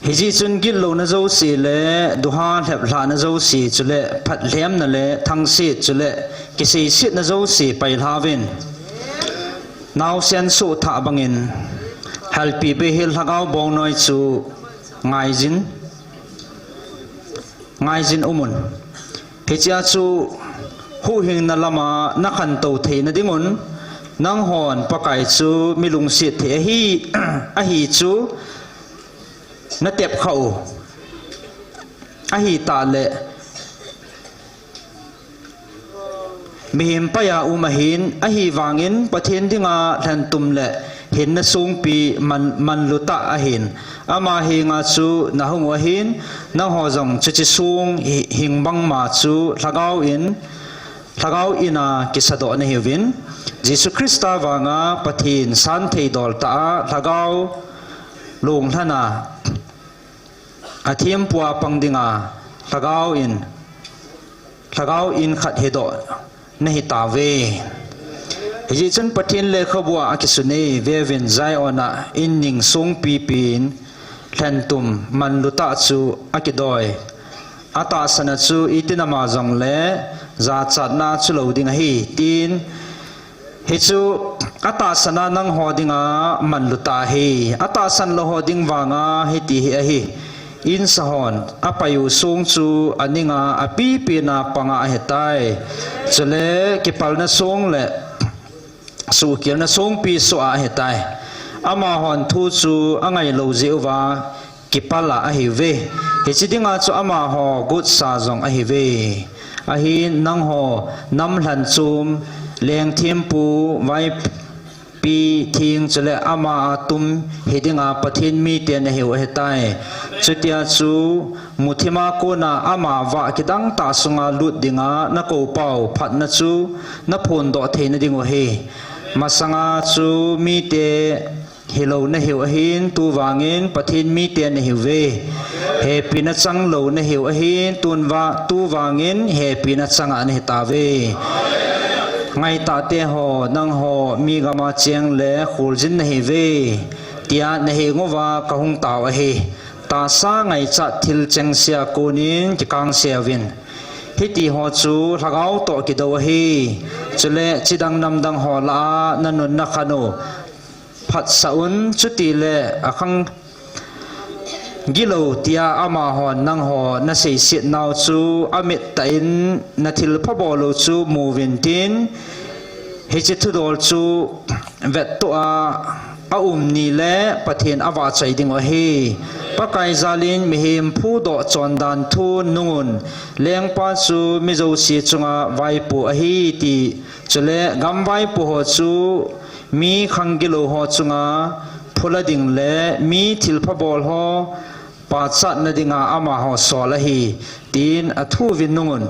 hiji chun gil lo na zo si le duha thep hla na zo si chule phat hlem na le thang si chule kisi sit na zo si pai hlavin naw sen su tha bangin halpi be hil hagaw bong noi chu ngai jin umun hicha chu hu hing na lama na khan to the na dingun nang hon pakai chu milung sit the hi a hi chu na tep khau a hi ta le mihim paya umahin a hi wangin pathin dinga than tum le hin na sung pi man luta ahin ama hinga chu na hung ahin na ho jong chu chi sung hing bang ma chu thagaw ina kisado na hiwin Jesu Krista wanga pathin san thei dol ta thagaw lung thana athiam puwa pangdinga thagaw in khat hedo na hi ta ve hiji chen pathin le khabwa akisune vevin zai ona inning sung pi pin thlentum man luta chu akidoi ata sana chu itinama jong le za chatna chu loading hi tin hi chu ata sana nang hodinga man luta hi ata san lo hoding wanga hi ti hi อินสหอนอปายุสูงจูอันนิงาอปีปีนาปังอาเหตายจะเลกิปัลนาสูงและสู่เกียนาสูงปีสวาเหตายอามาหอนทูจูอังไงโลจิวากิปัลละอหิเวเหตุดิงาจูอามาหอกุศสาจงอหิเวอหินังหอนำหลันจูมเลียงเทียมปูไว้ปีทิ้งจะเลอามาตุมเหตุงาปะทินมีเตียนเหวเหตายจุดยาจูมุทิมาโกนาอามาวะกิดังตาสุงาลุดดิงานักเป่าพัดนัจูนับพลดอเทนดิงวเฮมาสังอาจูมีเตเฮโลนเหวหินตูวางินปะทินมีเตียนเหวเวเฮปีนัจังโลนเหวหินตูวางินเฮปีนัจังอันเหตาเวไงตาเตหอนังหอมีกามาเจียงเล่ขุลจินเฮเวเตียนเฮงวากะหุงตาวเฮตาสาไงจัดทิลเจงเสียกูนินจิกังเสียวินฮิติหอจูทักเอาโตกิดาวเฮจุเลจิดังนำดังหอลานันนนักขนุผัดสะอุนจุติเลอคังกิโลเตียอามาหอนนังหอนาเสียสินาวจูอเมตตอินนาทิลพบอลจูมูวินตินเฮจิตุดอลจูเวตตัวอานีเลปะเทนอวาใจดิงวเฮปะไกซาลินมิหิมผู้ดอจอนดันทูนุนเลี้ยงปาจูมิโจสีจงอาไวปูอหิติจุเลกัมไวปูหอจูมีขังกิโลหอจงอาพลดิงเลมีทิลพบอลหอปัจจันดิงาอามาหอสอลฮีตีนอทูวินนุน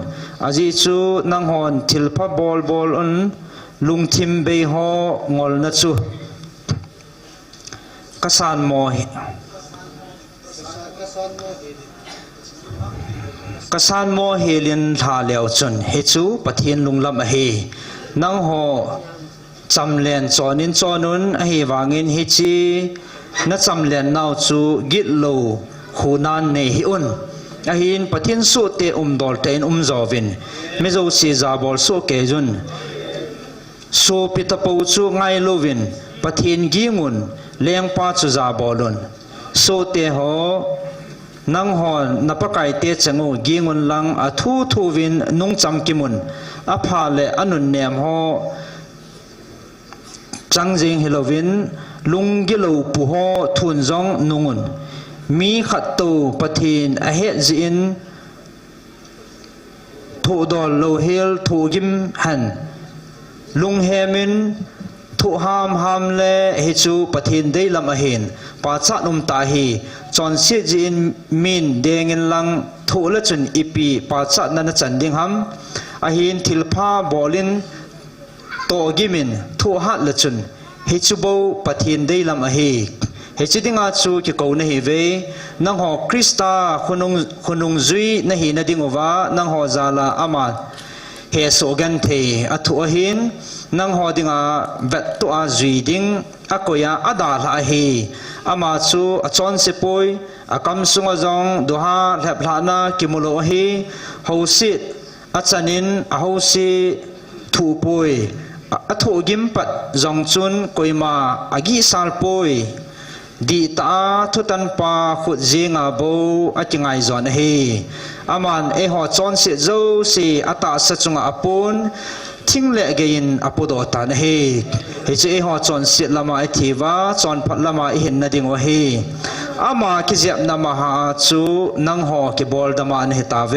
อาจิจูนังหอนทิลพบอลอุนลุงทิมเบยหองอลนัจูกษานโมหิกษานโมเฮลินทาเลวจนเฮจูปะเทียนลุงลำเฮนังหอจำเลียนจอนินจอนุนเฮวางินเฮจีนัดจำเลียนนาวจูกิโลหูนานเนฮิอุนอหินปะเทียนสุเตดอลเตนจอวินเมโจซีซาบอลสุเกจุนสูปิตาปูจูไงโลวินปะเทียนกิงุนเลี้ยงปาจูซาบอลุนสุเตหอนังหอนนับไก่เตจงูกิงุนลังอทูวินนุงจำกิมุนอภาเลอนุนเนียมหอจังจิงฮิโลวินลุงกิโลปูหอทุนจงนุงุนมีขัดตูปะทินอเฮจินทูดอลโลเฮลทูกิมฮันลุงเฮมินทุหามเลฮิจูปะทินได้ลำเห็นปัจจันุมตาฮีจอนเสียจินมินเดงินลังทุละจุนอีปีปัจจันันจันดิงฮัมอหินทิลพาบอลินโตกิมินทุหัดละจุนฮิจูโบปะทินได้ลำเฮเฮจิดิงอาจูกิโกนเฮเวนังหอคริสตาคุนุงจุยนหีนดิงวานังหอซาลาอามาเฮโซกันเทอทุอหินนังหอดิงอาเวตตัวจุยดิงอากอยาอดาลาเฮอามาจูอจอนเซปอยอาคัมสุงจงดูฮาแลบลานากิมุโลเฮฮาวซิดอาจานินอาฮาวซิทูปอยอาทุกิมปัดจงจุนกอยมาอากิซาลปอยดีตาทุตันปาขุดจิงอาโบอาจิงไอจอนเฮอามันเอหอจอนเสโจสีอาตาสจุงอาปุนทิ้งเละเกินอาปุโดตันเฮเฮจิเอหอจอนเสลามาเอทีวาจอนพัดลามาเห็นนาดิงวะเฮอามาคิเจ็บนามาหาจูนังหอกิบอลดามาเนตาเว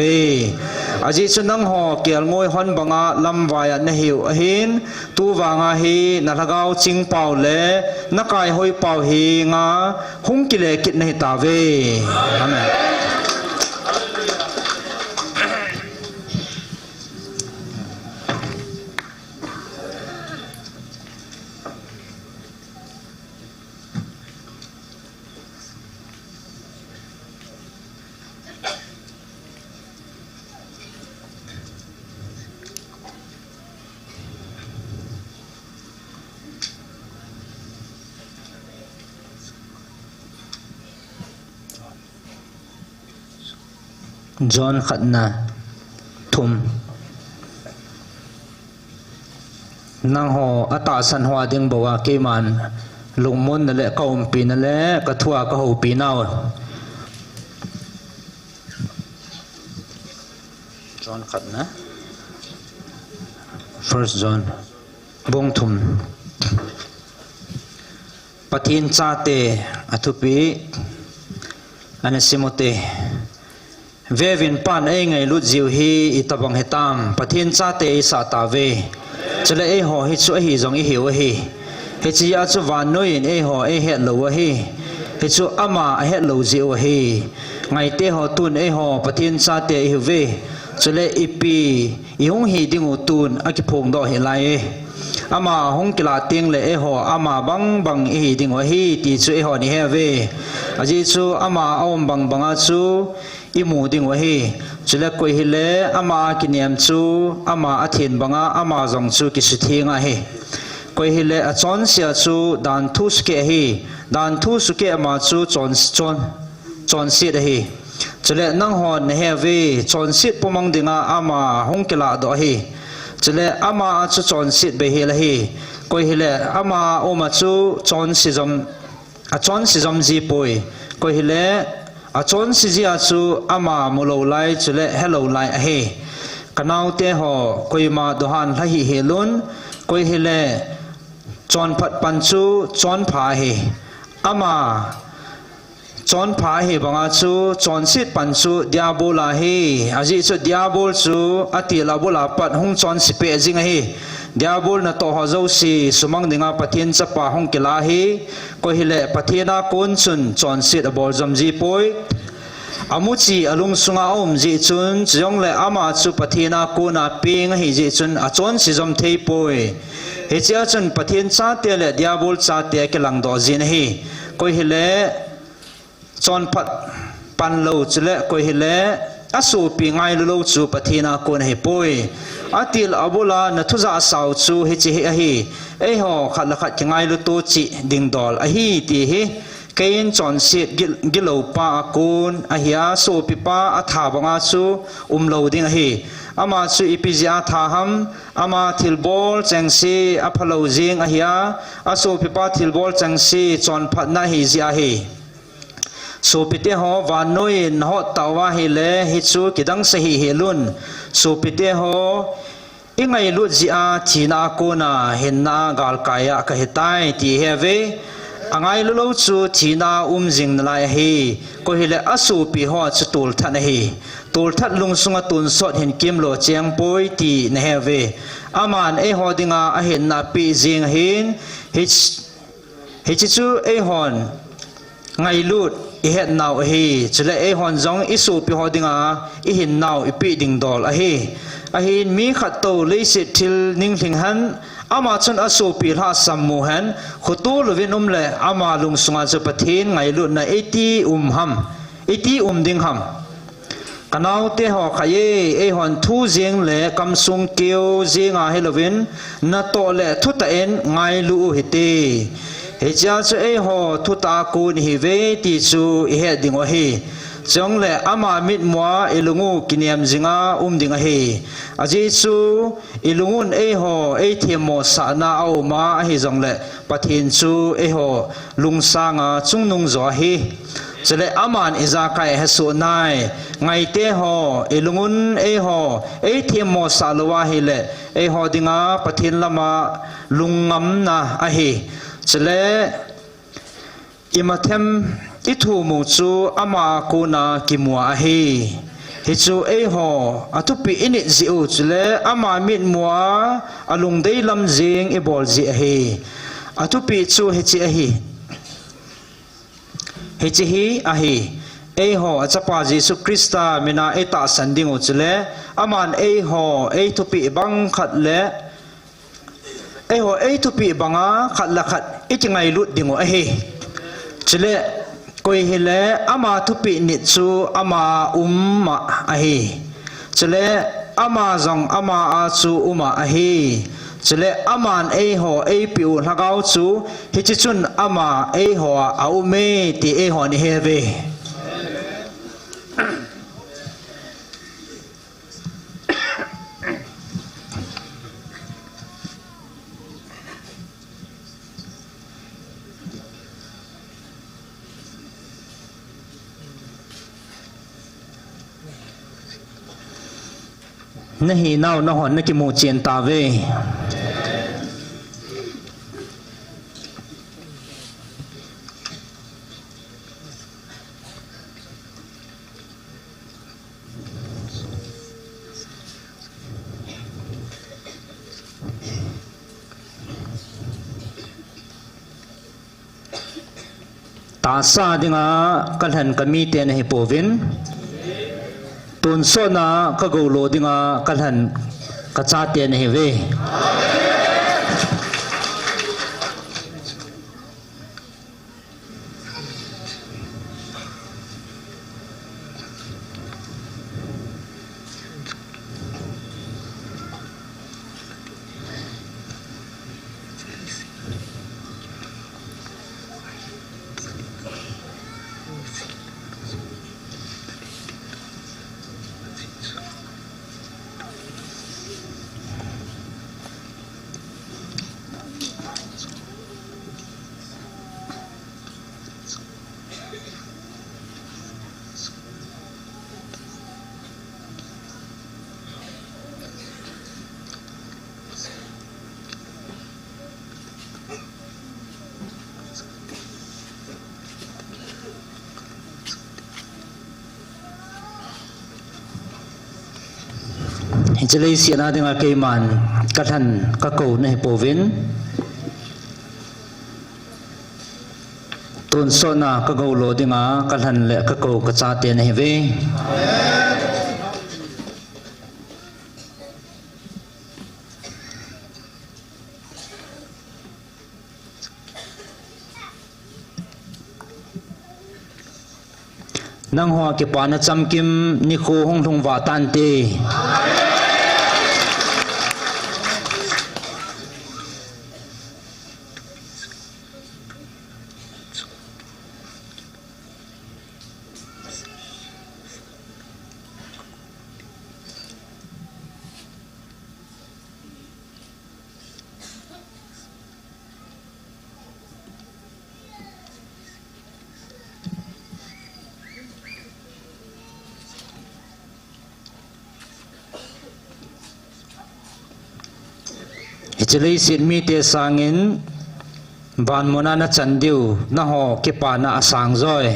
อาจิจูนังหอเกียลงวยฮอนบังอาลำวายเนหิวเห็นตูวางาเฮนาทกาวจิงเป่าเล่นักายหอยเป่าเฮงาหุงกิเลกิเนตาเวอาเมนจอห์นขัดนาทุมนางหออัตาสันหัวดิงบอกว่าเกมันลุงมุนนั่นแหละก็ปีนั่นแหละก็ทั่วก็หูปีนาว John khat na First John bong thum pathin chate athupi anasimote vevin pan ei ngai lut jiu hi itabang hetam pathin chate sa ta ve chale ei ho hi chu hi jong hi hiu hi he chi a chu van noi in ei ho ei het lo hi he chu ama a het lo jiu hi ngai te ho tun ei ho pathin chate hi ve chale ipi ihung hi dingu tun akiphong do hi lai ama hong kila ting le e ho ama bang bang hi dingu hi ti chu e ho ni he ve aji chu ama om bang banga chu imu dingu hi chule koi hi le ama kiniam chu ama athin banga ama jong chu ki su thinga hi koi hi le a chon sia chu dan thu ske hi dan thu suke ama chu chon sit hi chule nang hon ne he ve chon sit pomang dinga ama hong kila do hi chule ama chu chon sit be hi la hi koi hi le ama oma chu chon si jom ji poi koi hi le a chon si ji a chu ama mulo lai chule hello lai a hi kanau te ho koi ma dohan la hi helun koi hi le chon phat pan chu chon pha hi ama chon pha hi banga chu chon sit pan chu diabola hi aji chu diabol chu atila bola pat hung chon si pe jing hi diabol na to ho zo si sumang dinga pathin chapa hong kila hi ko hi le pathina kon chun chon sit abol jam ji poi amuchi alung sunga om ji chun jong le ama chu pathina ko na ping hi ji chun a chon si jom thei poi he chia chun pathin cha te le diabol cha te ke lang do jin hi ko hi le chon phat pan lo chule ko hi le asu pi ngai lo chu pathina kon he poi atil abula na thuza sau chu hi chi hi ei ho khat la khat ngai lo to chi ding dol a hi ti hi kein chon sit gilo pa kun a hia so pi pa a tha banga chu lo ding hi ama chu ipizia tha ham ama thilbol chengsi a phalo jing a hia aso pi pa thilbol chengsi chon phat na hi zia hi so pite ho van noi n ho tawa hi le hi chu kidang se hi helun so pite ho ingai lu ji a thina ko na hinna gal kaya ka hetai ti heve angai lu chu thina jing lai hi ko hi le asu pi ho chu tul than hi tul that lung sunga tun sot hin kim lo cheng poi ti ne heve aman e ho dinga a hin na pi jing hin hi chu e hon ngai lut i het naw hi chule e hon jong isu pi hodinga i hin naw i pi ding dol a hi mi khat to le se thil ning thing han ama chun asu pi ha sammu han khutu lovin le ama lung sunga chu pathin ngai lu na 80 ding ham kanau te ho khaye e hon thu jeng le kam sung keu jinga helovin na to le thu ta en ngai lu hi te he cha chu e ho thu ta kun hi ve ti chu i he ding o hi chong le ama mit mwa ilungu kiniam jinga dinga hi aji chu ilungun e ho e themo sa na au ma hi jong le pathin chu e ho lungsanga chungnung zo hi chele aman iza kai hasu nai ngai te ho ilungun e ho e themo sa lowa hi le e ho dinga pathin lama lungam na a hi chele imathem ithu mu chu ama ko na kimwa hi hi chu e ho atupi ini ziu chule ama mit muwa alung dei lam jing e bol ji hi atupi chu hi chi hi a hi e ho achapa jesu krista mina eta sanding u chule aman e ho e tupi bang khat le e ho e tupi banga khat la khat itingai lut dingo a hi chule koi hele ama tupi ni chu ama umma a hi chule ama jong ama a chu uma a hi chule aman e ho e piu lagau chu hi chi chun ama e ho a ume ti e ho ni heve na hi nau na hon na ki mu chen ta ve ta sa dinga kalhan kami te na hi povin tun so na ka go lo dinga kalhan ka cha te na hi ve Inchilay siya natin nga kay man kathan kakaw na hipovin tunso na kagawlo di nga kathan le kakaw katsate na hive nang hoa kipana chamkim ni khu hong thong wa tan te Ichilay sin mi te sangin ban mo na chandiu na ho kipa na asang zoy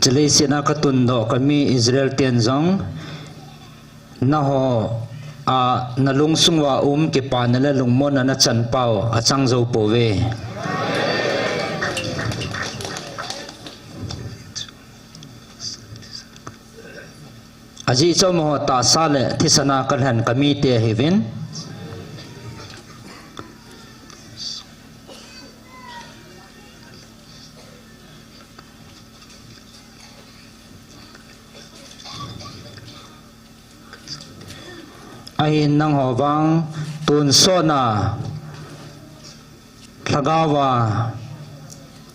Chilay sina katundo kami Israel tianzong na ho nalungsung wa kipa nala lungmo na chanpao at sang zo po ve aji cho mo ta sale thisana kalhan kami te hevin ahin nang hovang tunso na lagawa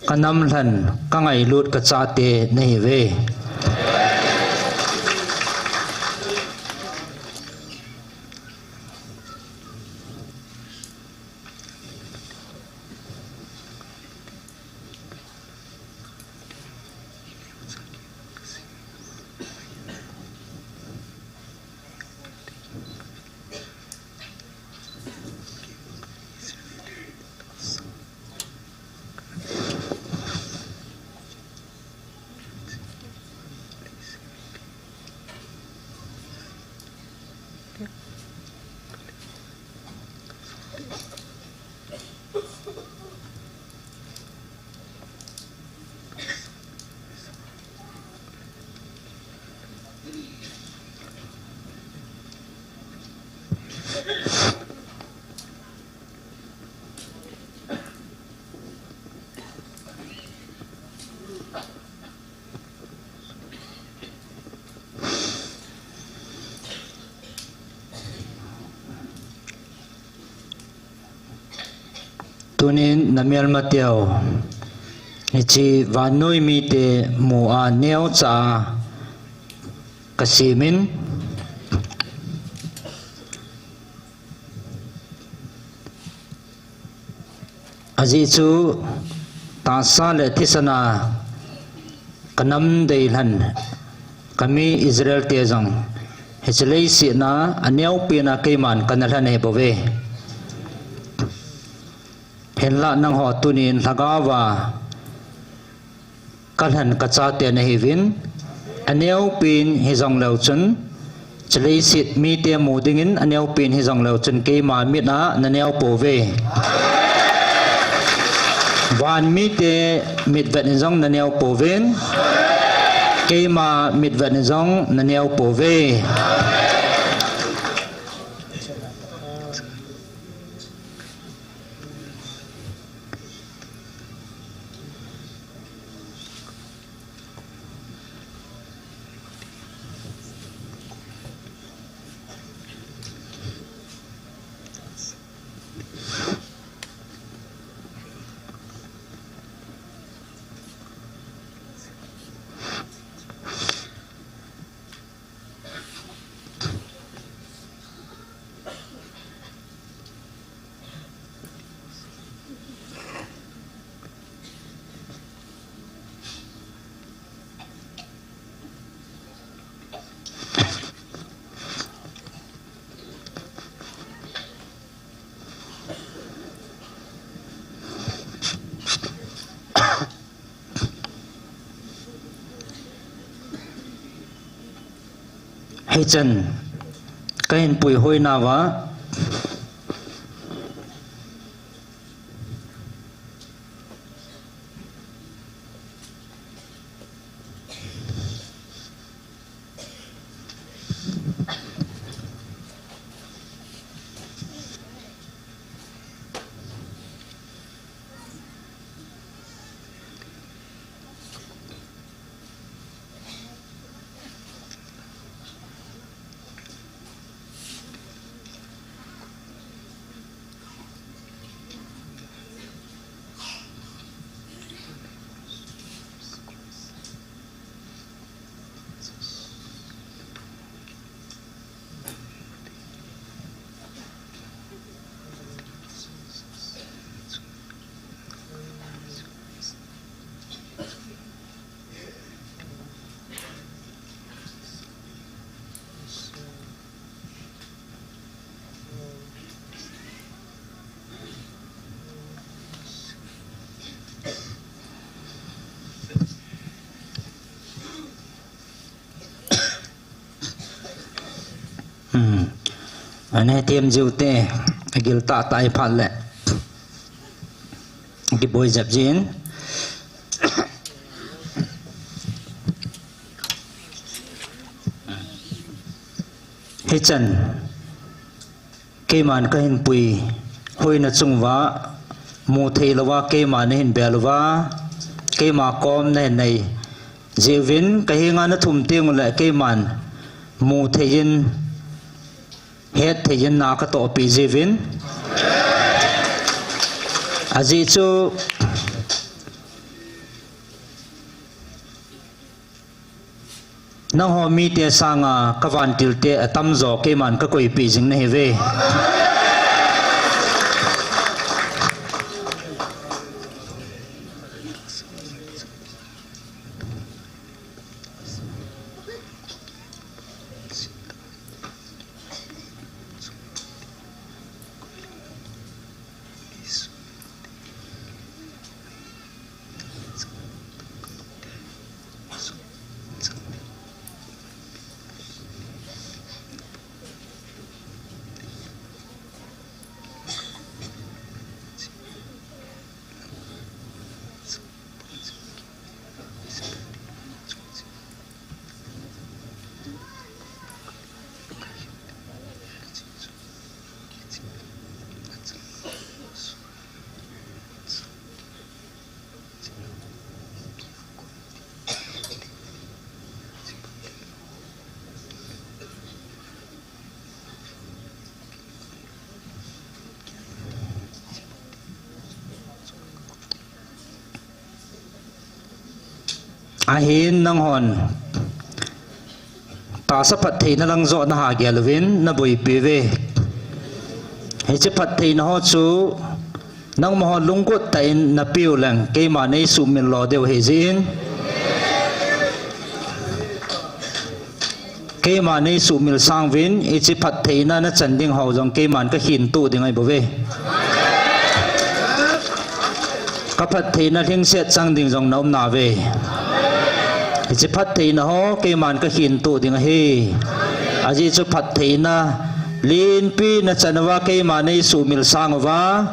kanamlan kangay lut katsate na hive tunin namial mateo ichi vanui mi te mua neo cha kasimin aji chu ta sa le thisana kanam dei lan kami Israel te jong hechlei si na aneu pina keiman kanala ne bove henla nang ho tunin lagawa kalhan kacha te na hivin aneu pin hizong lau chun chlei sit mi te mu dingin aneu pin hizong lau chun keima mit na naneu pove van mi te mit vet zong naneu poven keima mit vet zong naneu pove hay chân cái hình bùi hôi nào vá anh ấy tiêm dịu tê gil tạ tại phạt lệ cái bôi dập diễn hết chân cái màn cái hình bùi hôi nó chung vá mù thầy là vá cái màn hình bè là vá cái mà com này này dịu vĩnh cái hình nó thùm tiêu lại cái màn mù thầy in hết thì dân nào có tổ bị gì vin à gì chú nông hồ mi tia sang à các van tiêu tia tâm gió cái màn các quỷ bị dính này về ahin nang hon ta sa phat thei na lang zo na ha gelwin na bui pive he che phat thei na ho chu nang mo lungkut ta in na piu lang ke ma nei su min lo deu he jin ke ma nei su mil sang vin e che phat thei na na chan ding ho jong ke man ka hin tu ding ai bo ve ka phat thei na thing set sang ding jong nom na ve chỉ phát thị nó ho cái màn cái hiện tụ tiếng he, aji cho phát thị na liên pi na chân va cái màn này sụ mil sang va,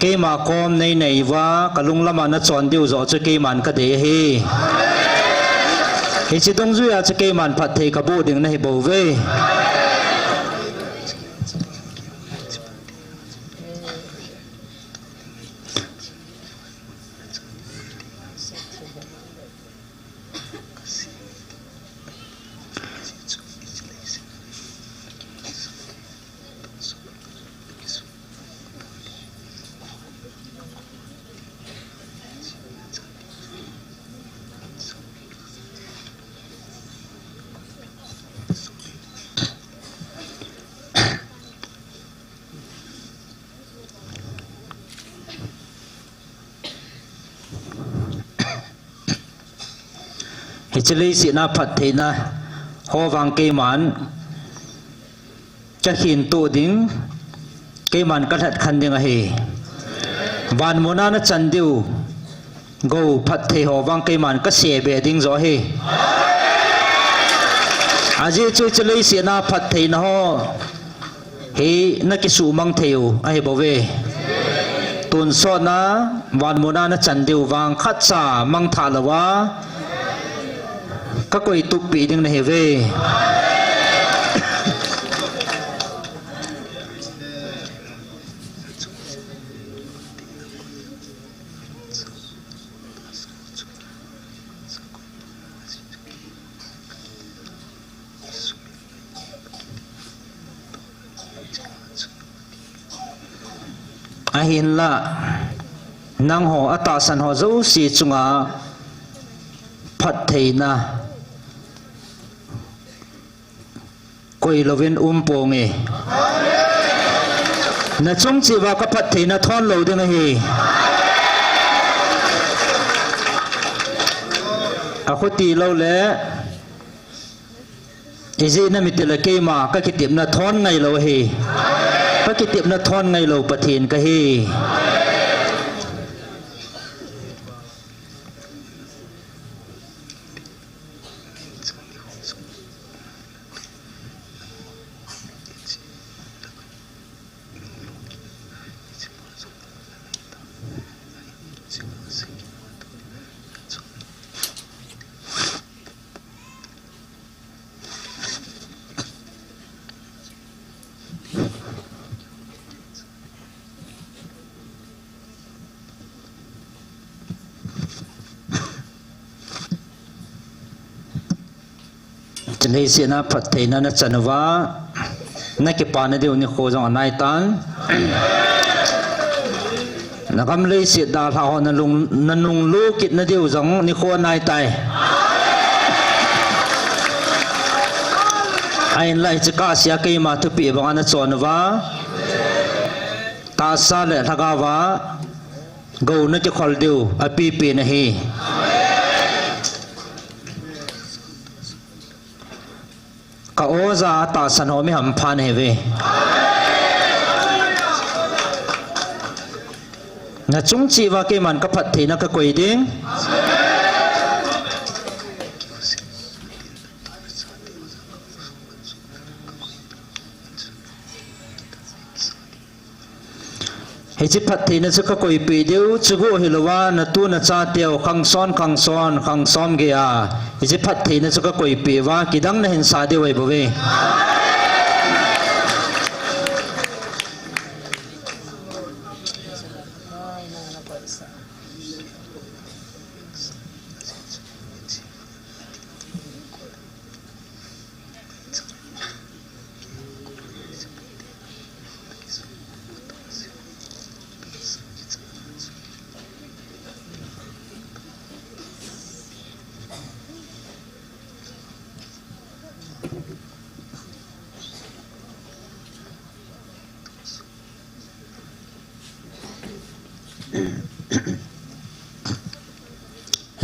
cái mà com này này va, cái lung lama na chọn điều rõ cho cái màn cái đề he, chỉ đông duy cho cái màn phát thị cái bộ tiếng này bảo vệ. chỉ lấy sự na phát thế na ho vang cây màn cho hiện tụ đỉnh cây màn cắt hạt khăn đinh ahê van mona na chân điu go phát thế ho vang cây màn cắt xe bè đinh gió hê aji chui chỉ lấy sự na phát thế na ho he na cái su mang theo ahê bảo vệ tuần so na van mona na chân điu vang khát sa mang thà là wa các quầy tụ bị đừng này về ahin la nang ho ata san ho zo si chunga phat thei na koi lovin po nge na chung chi wa ka phat thei na thon lo ding hi a khoti lo le izi na mitela ke ma ka kitip na thon ngai lo hi ka kitip na thon ngai lo pathin ka hi chân hay xin na phát thầy na chân va na cái pan này điều ni khô trong anh tan na cam lấy xin đào thảo na nung lu kít na điều trong ni khô anh tay anh lại chỉ cả xia cái mà thu bị bằng anh chọn va ta sa lệ thằng va gầu na cái khol điều api pi na hi ka oza ta san ho mi ham phan he ve na chung chi wa ke man ka phat the na ka koi ding he chi phat the na chu ka koi pi deu chu go hilowa na tu na cha teo khang som ge a he chi phat the na chu ka koi pi wa kidang na hin sa de wai bo ve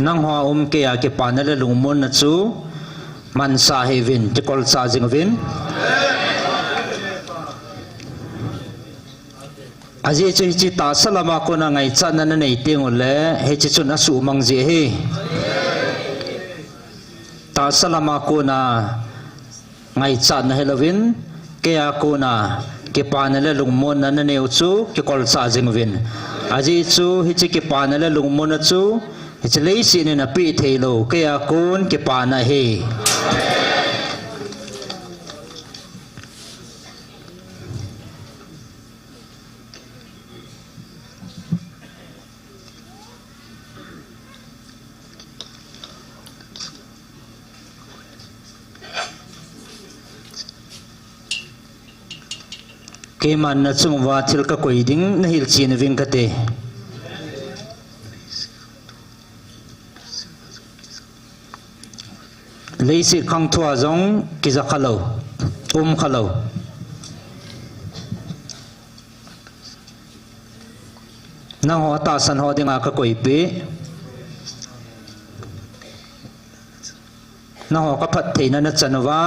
nang hoa ke a ke panale lungmon na chu man sa hevin te kol sa jingvin aji chu chi ta salama ko na ngai chan na nei tengule he chi chun asu mang je he ta salama ko na ngai chan na helovin ke a ko na ke panale lungmon na neu chu ke kol sa jingvin aji chu hi chi ke panale lungmon na chu hi chi lei si ne na pi theilo ke a kun ke pana he ke man na chung wa thil ka koi ding na hil chin ving ka te lei si khang thua zong ki za khalo khalo na ho ta san ho dinga ka koi pe na ho ka phat theina na chanwa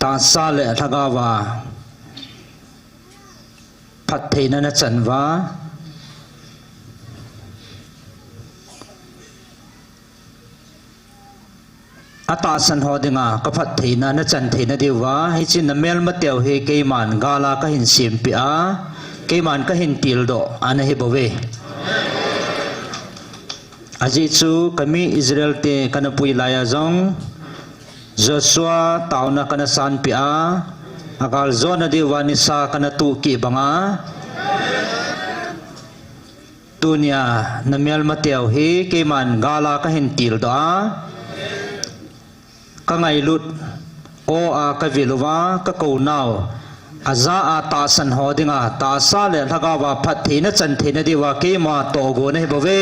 ta sa le thagawa phat theina na chanwa ata san ho dinga ka phat theina na chan theina dewa hi chin na mel ma teu he ke man gala ka hin sim pi a ke man ka hin til do ana he bove aji chu kami Israel te kana pui laya zong Joshua tauna kana san pi a akal zona dewa ni sa kana tu ki banga tunia na mel ma teu he ke man gala ka hin til do a ka ngai lut o a ka viluwa ka ko naw aza a ta san ho dinga ta sa le thaga wa phat theina chan theina dewa ke ma to go ne bove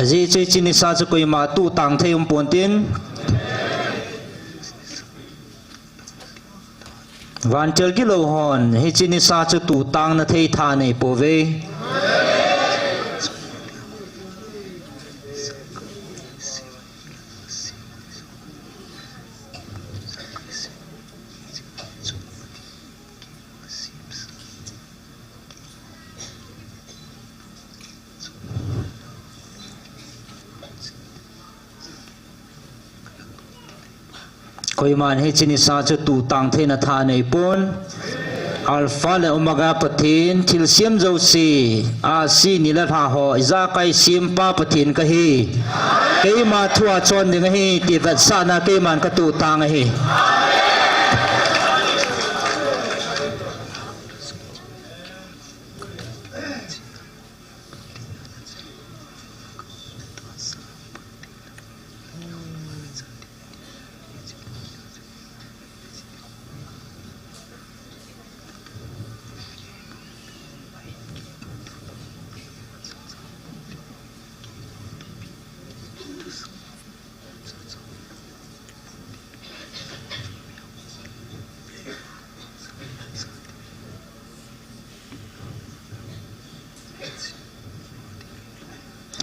aji che chini sa chu koi ma tu tang thei pon tin van chel ki lo hon hi chini sa chu tu tang na thei tha nei pove koi man he chini sa chu tu tang the na tha nei pon alpha le omega pathin thil siam zo si a si ni la tha ho za kai sim pa pathin ka hi ke ma thua chon ding hi ti vat sa na ke man ka tu tang hi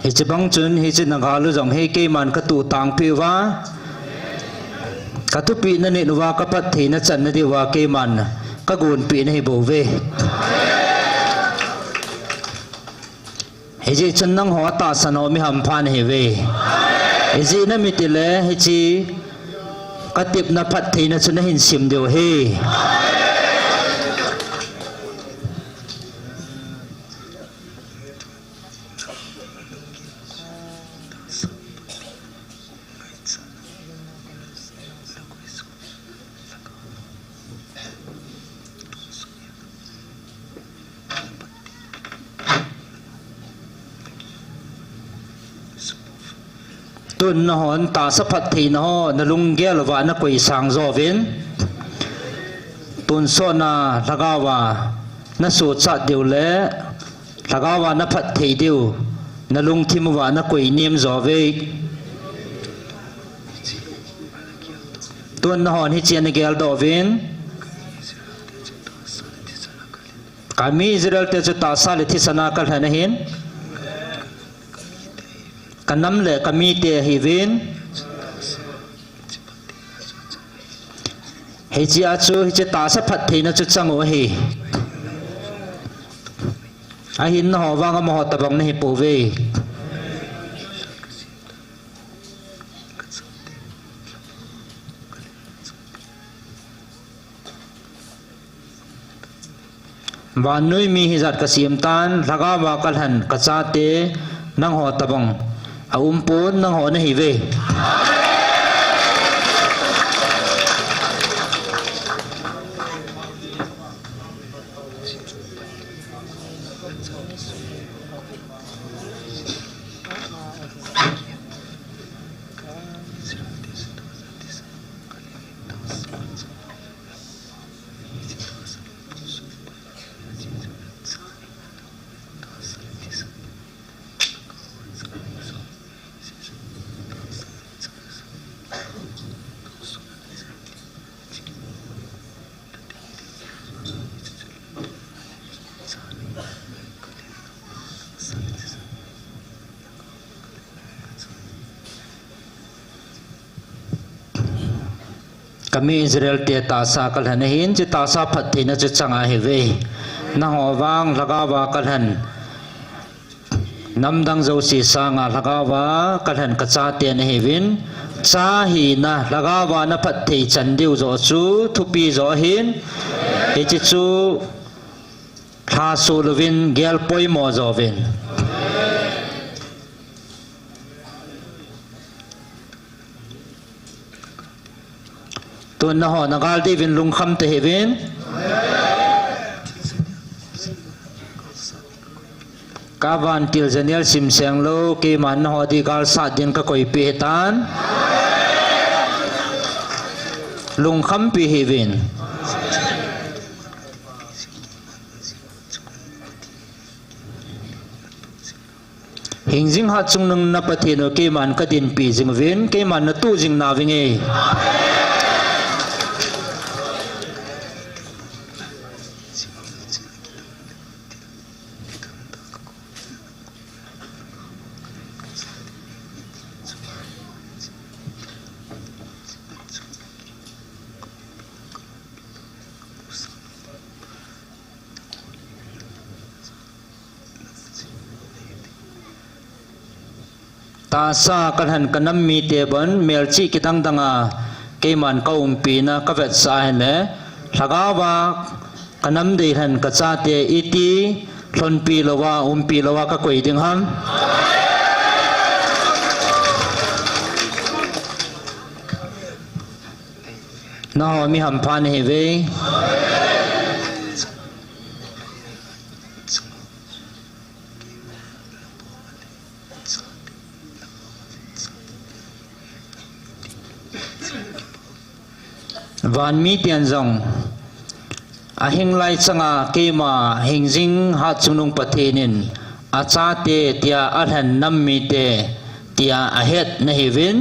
hi chi bang chun hi chi na ga lu jong he ke man ka tu tang pi wa ka tu pi na ne wa ka pat the na chan na di wa ke man ka gun pi na hi bo ve hi chi chan nang ho ta san ho mi ham phan he ve hi chi na mi ti le hi chi ka tip na pat the na chun na hin sim deu he tuần nó hòn ta sắp phát thì nó lung ghé là vợ nó quỳ sang gió viên tuần sau na lagawa nó sụt sạt điều lẽ lagawa nó phát thì điều nó lung thêm vợ nó quỳ niệm gió về tuần nó hòn hi chiên ghé đỏ viên kami Israel te chu ta sa le thi sana kal hana hin kanam le kami te hi vin he chi a chu hi che ta sa phat theina chu chango hi a hin ho wanga mo ta bang nei po ve van nui mi hi zat ka sim tan laga wa kal han ka cha te nang ho ta bang a pon nang ho na hi ve kami Israel te ta sa kal han hin chi ta sa phat thina chu changa he ve na ho wang lagawa kal han namdang zo si sanga lagawa kal han ka cha te na he vin cha hi na lagawa na phat thei chan diu zo chu thupi zo hin he chi chu tha su lovin gel poi mo zo vin tuần na ho nagal di vin lung kham te hevin kavan til janial sim seng lo ke man ho di gal sa din ka koi pe tan lung kham pi hevin hingjing ha chung nang na pathino ke man ka din pi jing vin ke man na tu jing na vinge ta sa kan han kanam mi te bon melchi kitang danga ke man ka pi na ka vet sa hen le thagawa kanam de han ka cha te iti thon pi lowa pi lowa ka koi ding ham na ho mi ham phan he ve van mi tian zong a hing lai changa ke ma hing jing ha chunung pathenin a cha te tia a han nam mi te tia a het na hevin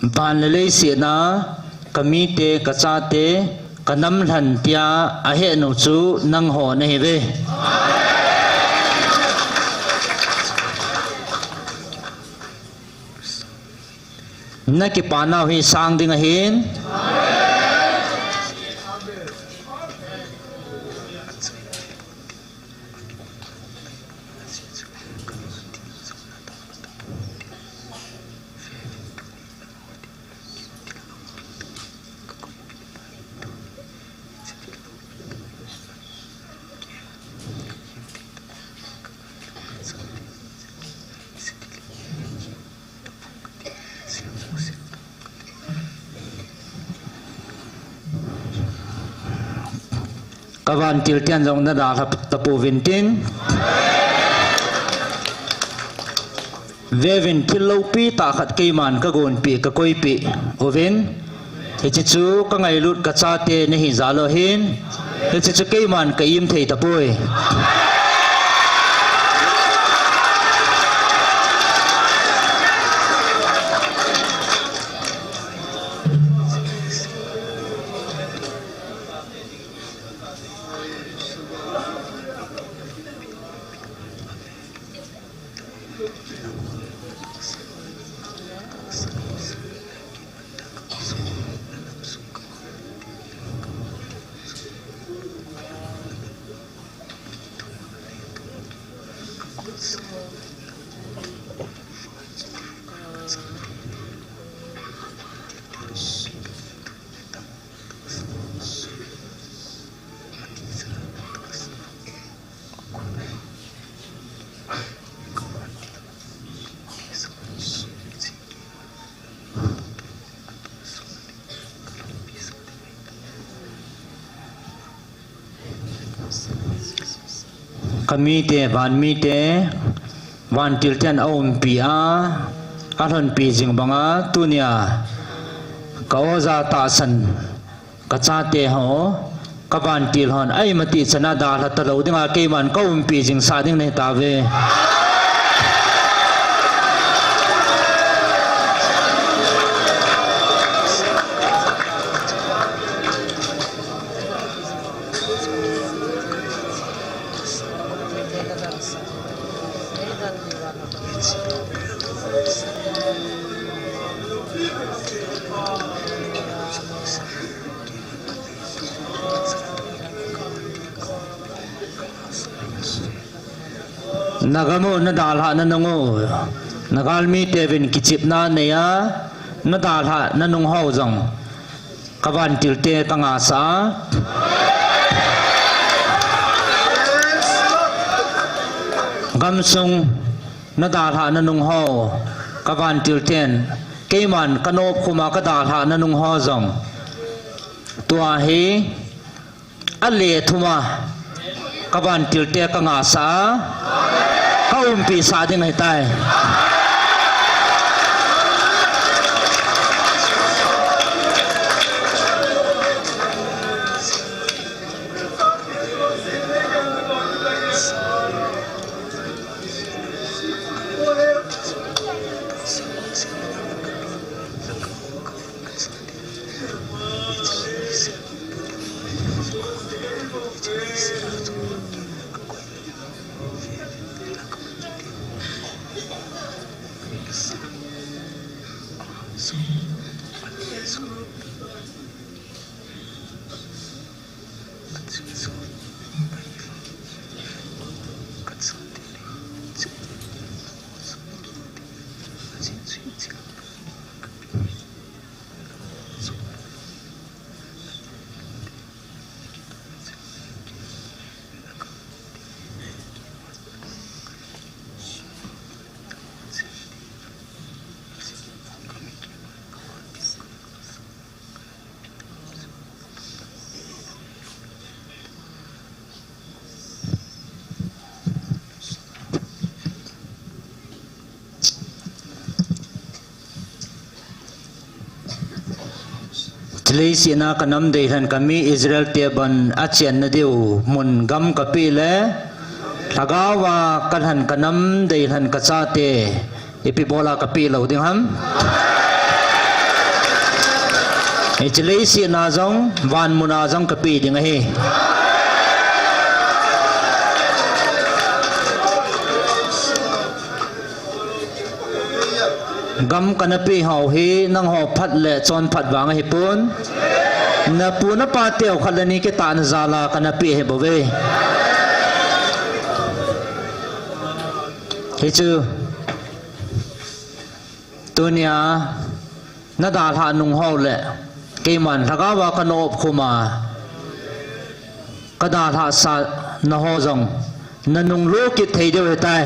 ban le si na kami te ka cha te kanam than tia a he no chu nang ho na he ve na ki pa na hi sang ding a hin kawan til tian jong na da tapu vintin ve vin thil lo pi ta khat ke man ka gon pi ka koi pi ovin he chi chu ka ngai lut ka cha te ne hi za lo hin he chi chu ke man ka im thei tapoi kami te van mi te van til ten om pi a thon pi jing banga tunia ka oza ta san ka cha te ho ka van til hon ai mati chana da la ta lo dinga ke man ka om pi jing sa ding ne ta ve nagamo na dalha na nango nagalmi tevin kichip na neya na dalha na nung hau jong kawan tilte kanga sa gamsung na dalha na nung hau kawan tilten keman kanop kuma ka dalha na nung hau jong tua hi ale thuma kawan tilte kanga sa pi sa ding hai tai Tli sina kanam deihan kami Israel tiaban achian na diu mun gam kapi le lagawa kanhan kanam deihan kachate ipibola kapi lo ding ham tli sina jong van muna jong kapi ding hi gam kanapi hau hi nang ho phat le chon phat wang hi pun na puna pa teo khalani ke ta na zala kanapi he bove hi chu tunia na da tha nung ho le ke man thaga wa kanop khuma kada tha sa na ho jong na nung lo ki thei de tai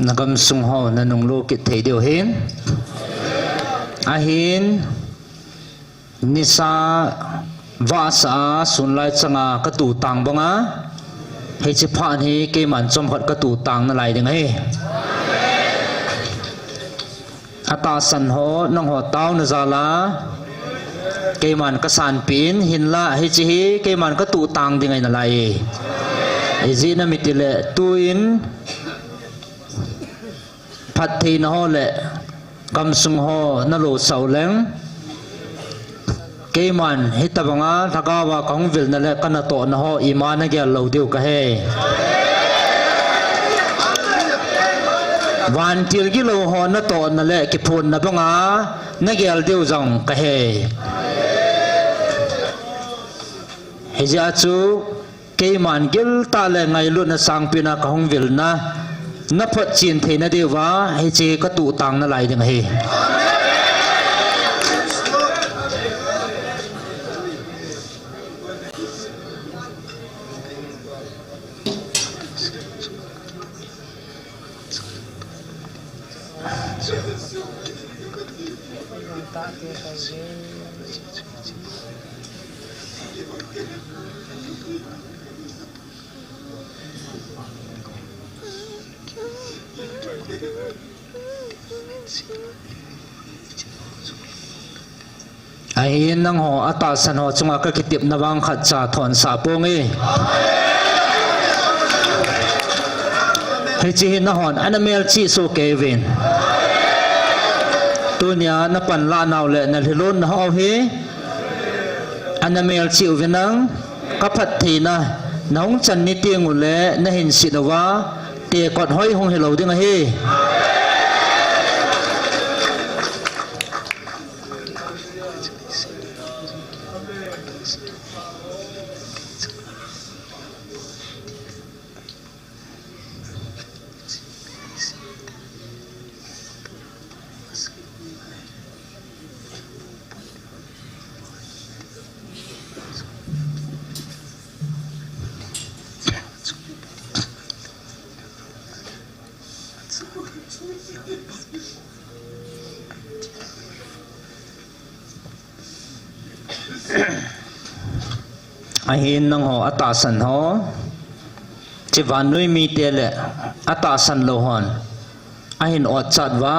nagam sung ho na nung lo kit thei deu hin ahin nisa va sa sun lai changa ka tu tang bonga he chi phan hi ke man chom khat ka tu tang na lai ding he ata san ho nang ho taw na zala ke man ka san pin hin la he chi hi ke man ka tu tang ding ai na lai e ji na mitile tuin phát thi nó lệ cầm sung ho nó lộ sầu leng cái màn hít ta bằng á thà cao và công việc nó lệ căn là tổ nó ho iman nó kia lâu tiêu cả he van tiêu cái lâu ho nó tổ nó lệ cái phun nó bằng á nó kia tiêu dòng cả he he giờ chú cái màn kia ta lệ ngày luôn nó sang pina công việc na nó phát triển thế nó đều vá hay chế có tụ tăng nó lại được hề ai nang ho ata san ho chunga ka kitip na wang khat cha thon sa pongi he chi na hon anamel chi so kevin tunya na pan la naw le na hilon na ho hi anamel chi uvenang kapat thina nong chan ni tiang ule na hin sinawa te kot hoi hong hello ding a hi ahin nang ho atasan ho chivanui mi tele atasan lohon ahin ot chatwa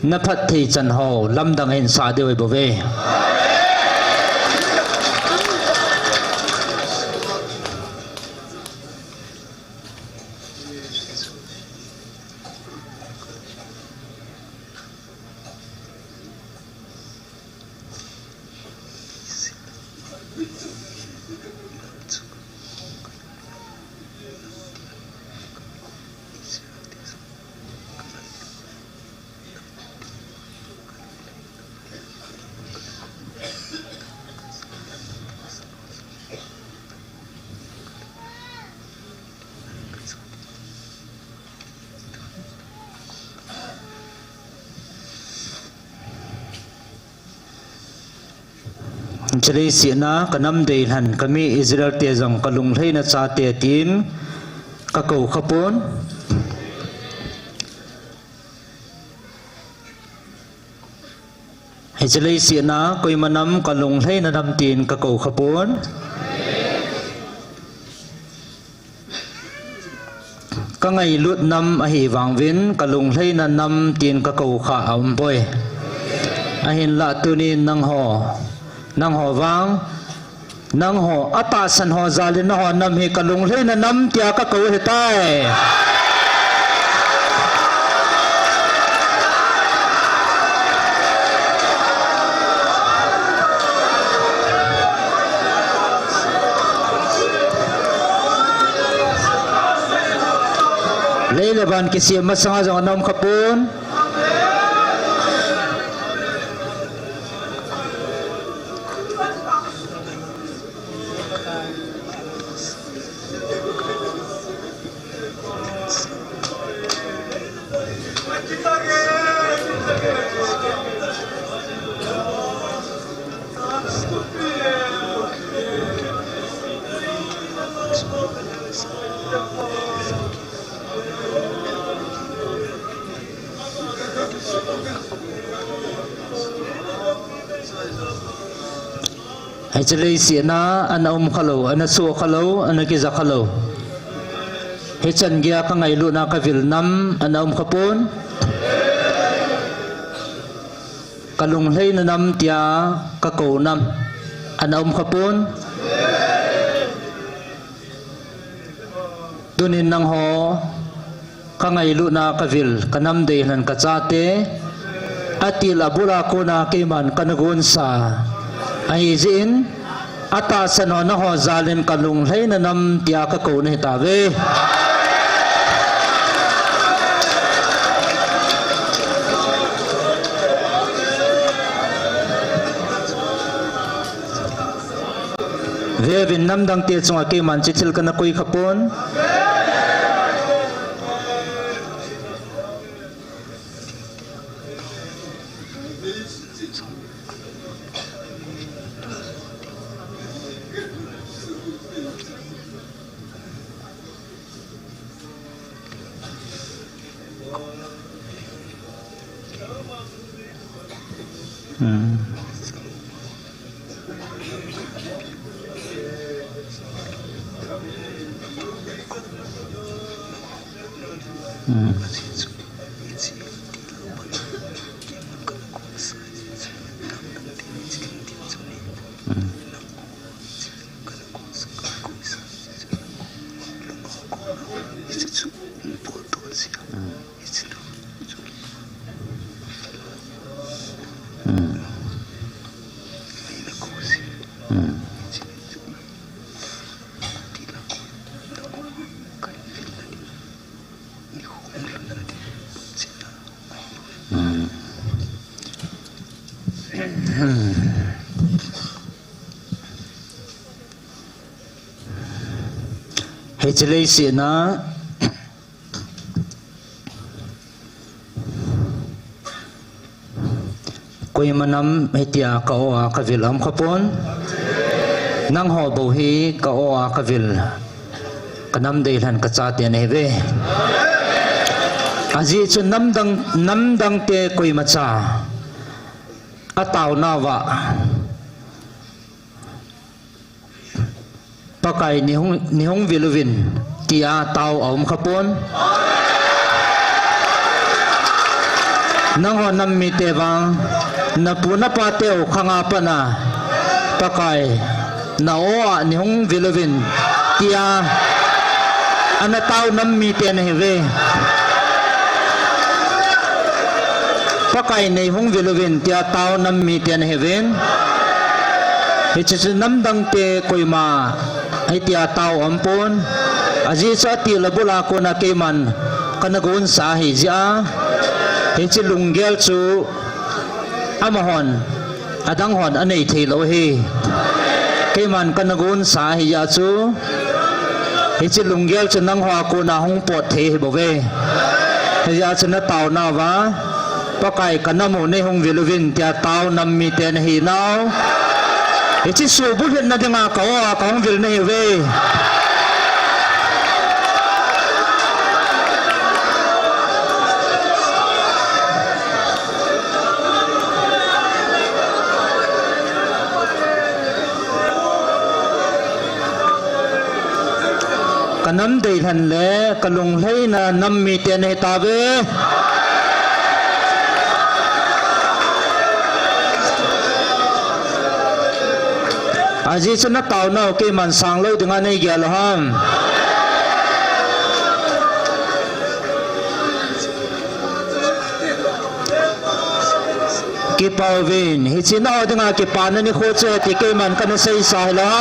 naphat thei chan ho lamdang hin sa de bo ve Chari sina kanam deilan kami Israel te jong kalung hlei na cha te tin ka ko khapon hechali sina koi manam kalung hlei na dam tin ka ko khapon ka ngai lut nam a hi wangwin kalung hlei na nam tin ka ko kha ampoi ahin la tunin nang ho wang nang ho atasan ho zalin na ho nam hi kalung hlei na nam tia ka ko he tai leileban kisi masanga jong nam khapun hechali sina ana khalo ana su khalo ana ki za khalo hechan gya ka ngai lu na ka vil nam ana khapun kalung hlei na nam tia ka ko nam ana khapun tunin nang ho ka ngai lu na ka vil kanam dei han ka cha te atil abura ko na keman kanagun sa ai zin atasan ho na ho zalin kalung hlei na nam tia ka ko ne ta ve ve vin nam dang te chunga ke man chichil kana koi khapon ให้จะเลยเสียนะกุยมันำให้เตียกเอากวิลอัมขปนนั่งหอบุฮีก็โอกวิลก็นำได้ทันกระจาเตียนเฮเวอาจีจนนำดังเตะกุยมาจ้าอาตาวนาวะปะไก่นิฮงวิลวินเตียตาวอมขปนนั่งหอนำมีเตบังนับปูนับปาเตวขังอาปนาปะไก่นาโอนิฮงวิลวินเตียอันตาวนำมีเตนเฮเวปะไก่ในฮงวิลวินเตียตาวนำมีเตนเฮเวนเฮจิสนำดังเตกุยมาให้เตียตาวอัมปนอาจีสติลบุลาโกนาเกมันกันกุนสาหิจาเฮจิลุงเกลซูอามหอนอดังหอนอันนี้เทโลเฮเกมันกันกุนสาหิยาซูเฮจิลุงเกลจูนังหัวโกนาหงปวดเทบเวเฮียชนะตาวนาวะปะไก่กันนำหูในหงวิลวินเตียตาวนำมีเตนฮีนาวเฮจิสูบุเห็นนาดึงอาเขาหงวิลในเวกันนำได้ทันแล้วกันลงให้นานำมีเตียนให้ตาเวอาจีชนะเต่าเนาเกมันสังเล่ถึงอันนี้เกี่ยวหรอฮะกีปาวินฮิจินาถึงอากีปานันนี่โคเจติเกมันกันใส่สายหรอ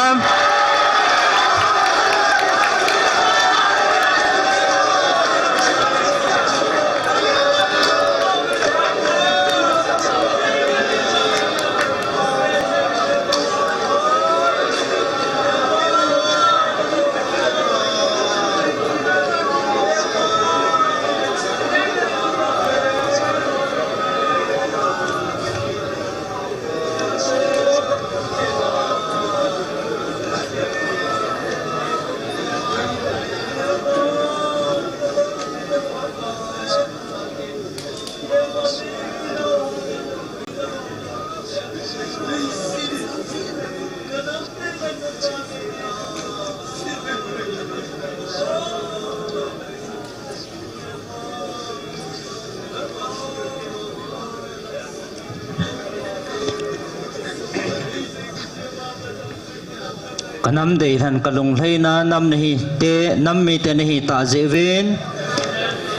กันนำได้ทันกันลงให้นานำนี่เตนำมีเตนี่ตาเจวิน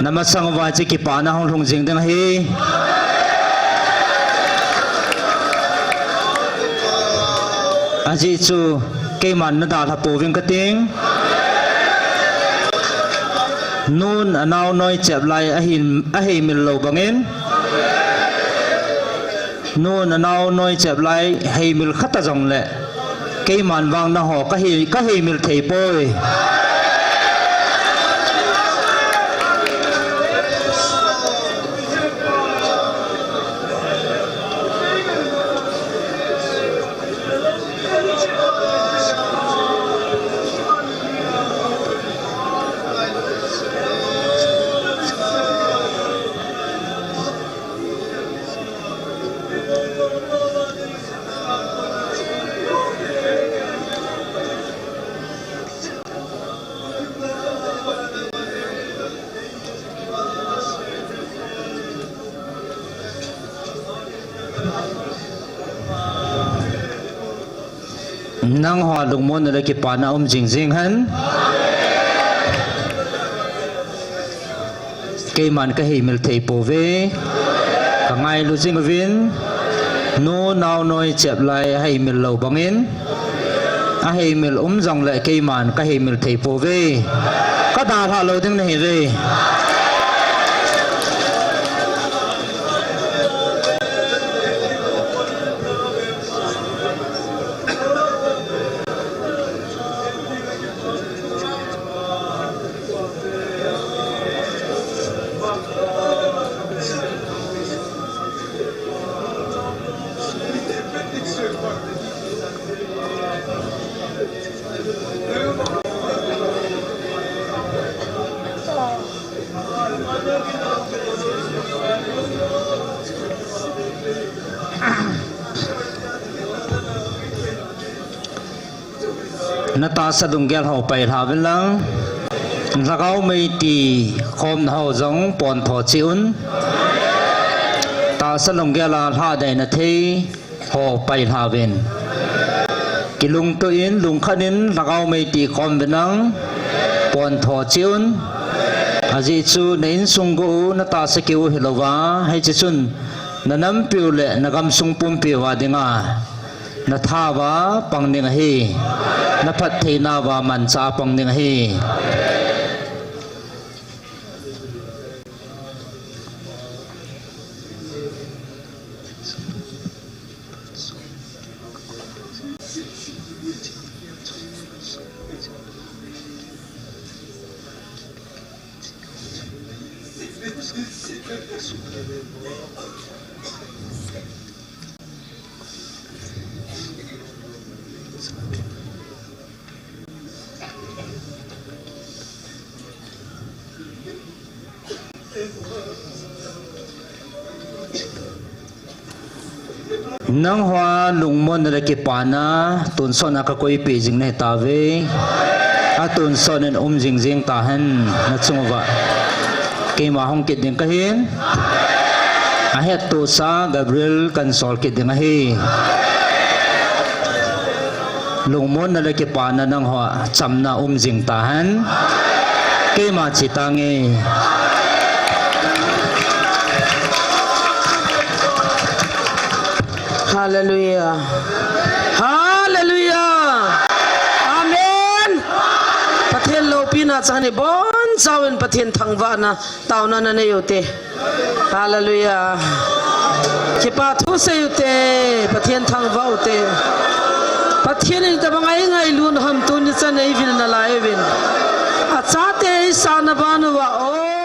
นำมาสังวาจิกิปานะห้องลงจิงดังฮีอาจิจูเกมันนดาลปูวิงกติงนูนอนาวน้อยเจ็บไหลอหิมิลโลบังเงินนูนอนาวน้อยเจ็บไหลให้มิลขัดตะจงเละเกมันวางนะหอก็ให้มิลเทปอยนั่งหอดลงมนอะไรกิปานะจริงฮันเกมันก็ให้มิลเทปเวกังไงลูจิงวินนูนาวน้อยเจ็บไหลให้มิลเหลาบังเงินให้มิลจังเลยเกมันก็ให้มิลเทปเวก็ตาพาเราถึงไหนเว นาตาสะดุงแก้วไปทาเวลังรักเอาไม่ตีคมเฮาจงปอนทอจิอุนตาสะดุงแก้วท่าใดนาทีหอไปทาเวนกิลุงตัวอินลุงขันินรักเอาไม่ตีคมเวนังปอนทอจิอุนอาจิจูในอินสุงกูนาตาสกิวเฮลวาให้จิจุนนันำปิวเลนักำสุงปุ่มปิวาดิงานาทาวาปังนิงฮีนาพัฒเทนาวามันซาปังนิงฮีนังหัวลุงมนระกิปานาตุนสอนากะกอยปีจิงในตาเวอาตุนสอนันจิงจิงตาหันนัดสงวะเกมาฮงกิดดิงกะเห็นอาเฮตุซากับเบรลกันสอลกิดดิงเฮลุงมนระกิปานานังหัวจำนาจิงตาหันเกมาจิตังเอฮาเลลูยาฮาเลลูยาอาเมนประเทศโลปีน่าจะให้บอนเจ้าเป็นประเทศทางวานะตาวนั้นนั่นอยู่เตฮาเลลูยาคิปาทุเสอยู่เตประเทศทางวาเตประเทศนี้แต่บางไงลุนหำตุนจะในวิลนาลายวินอาจารย์เตสานบานว่าโอ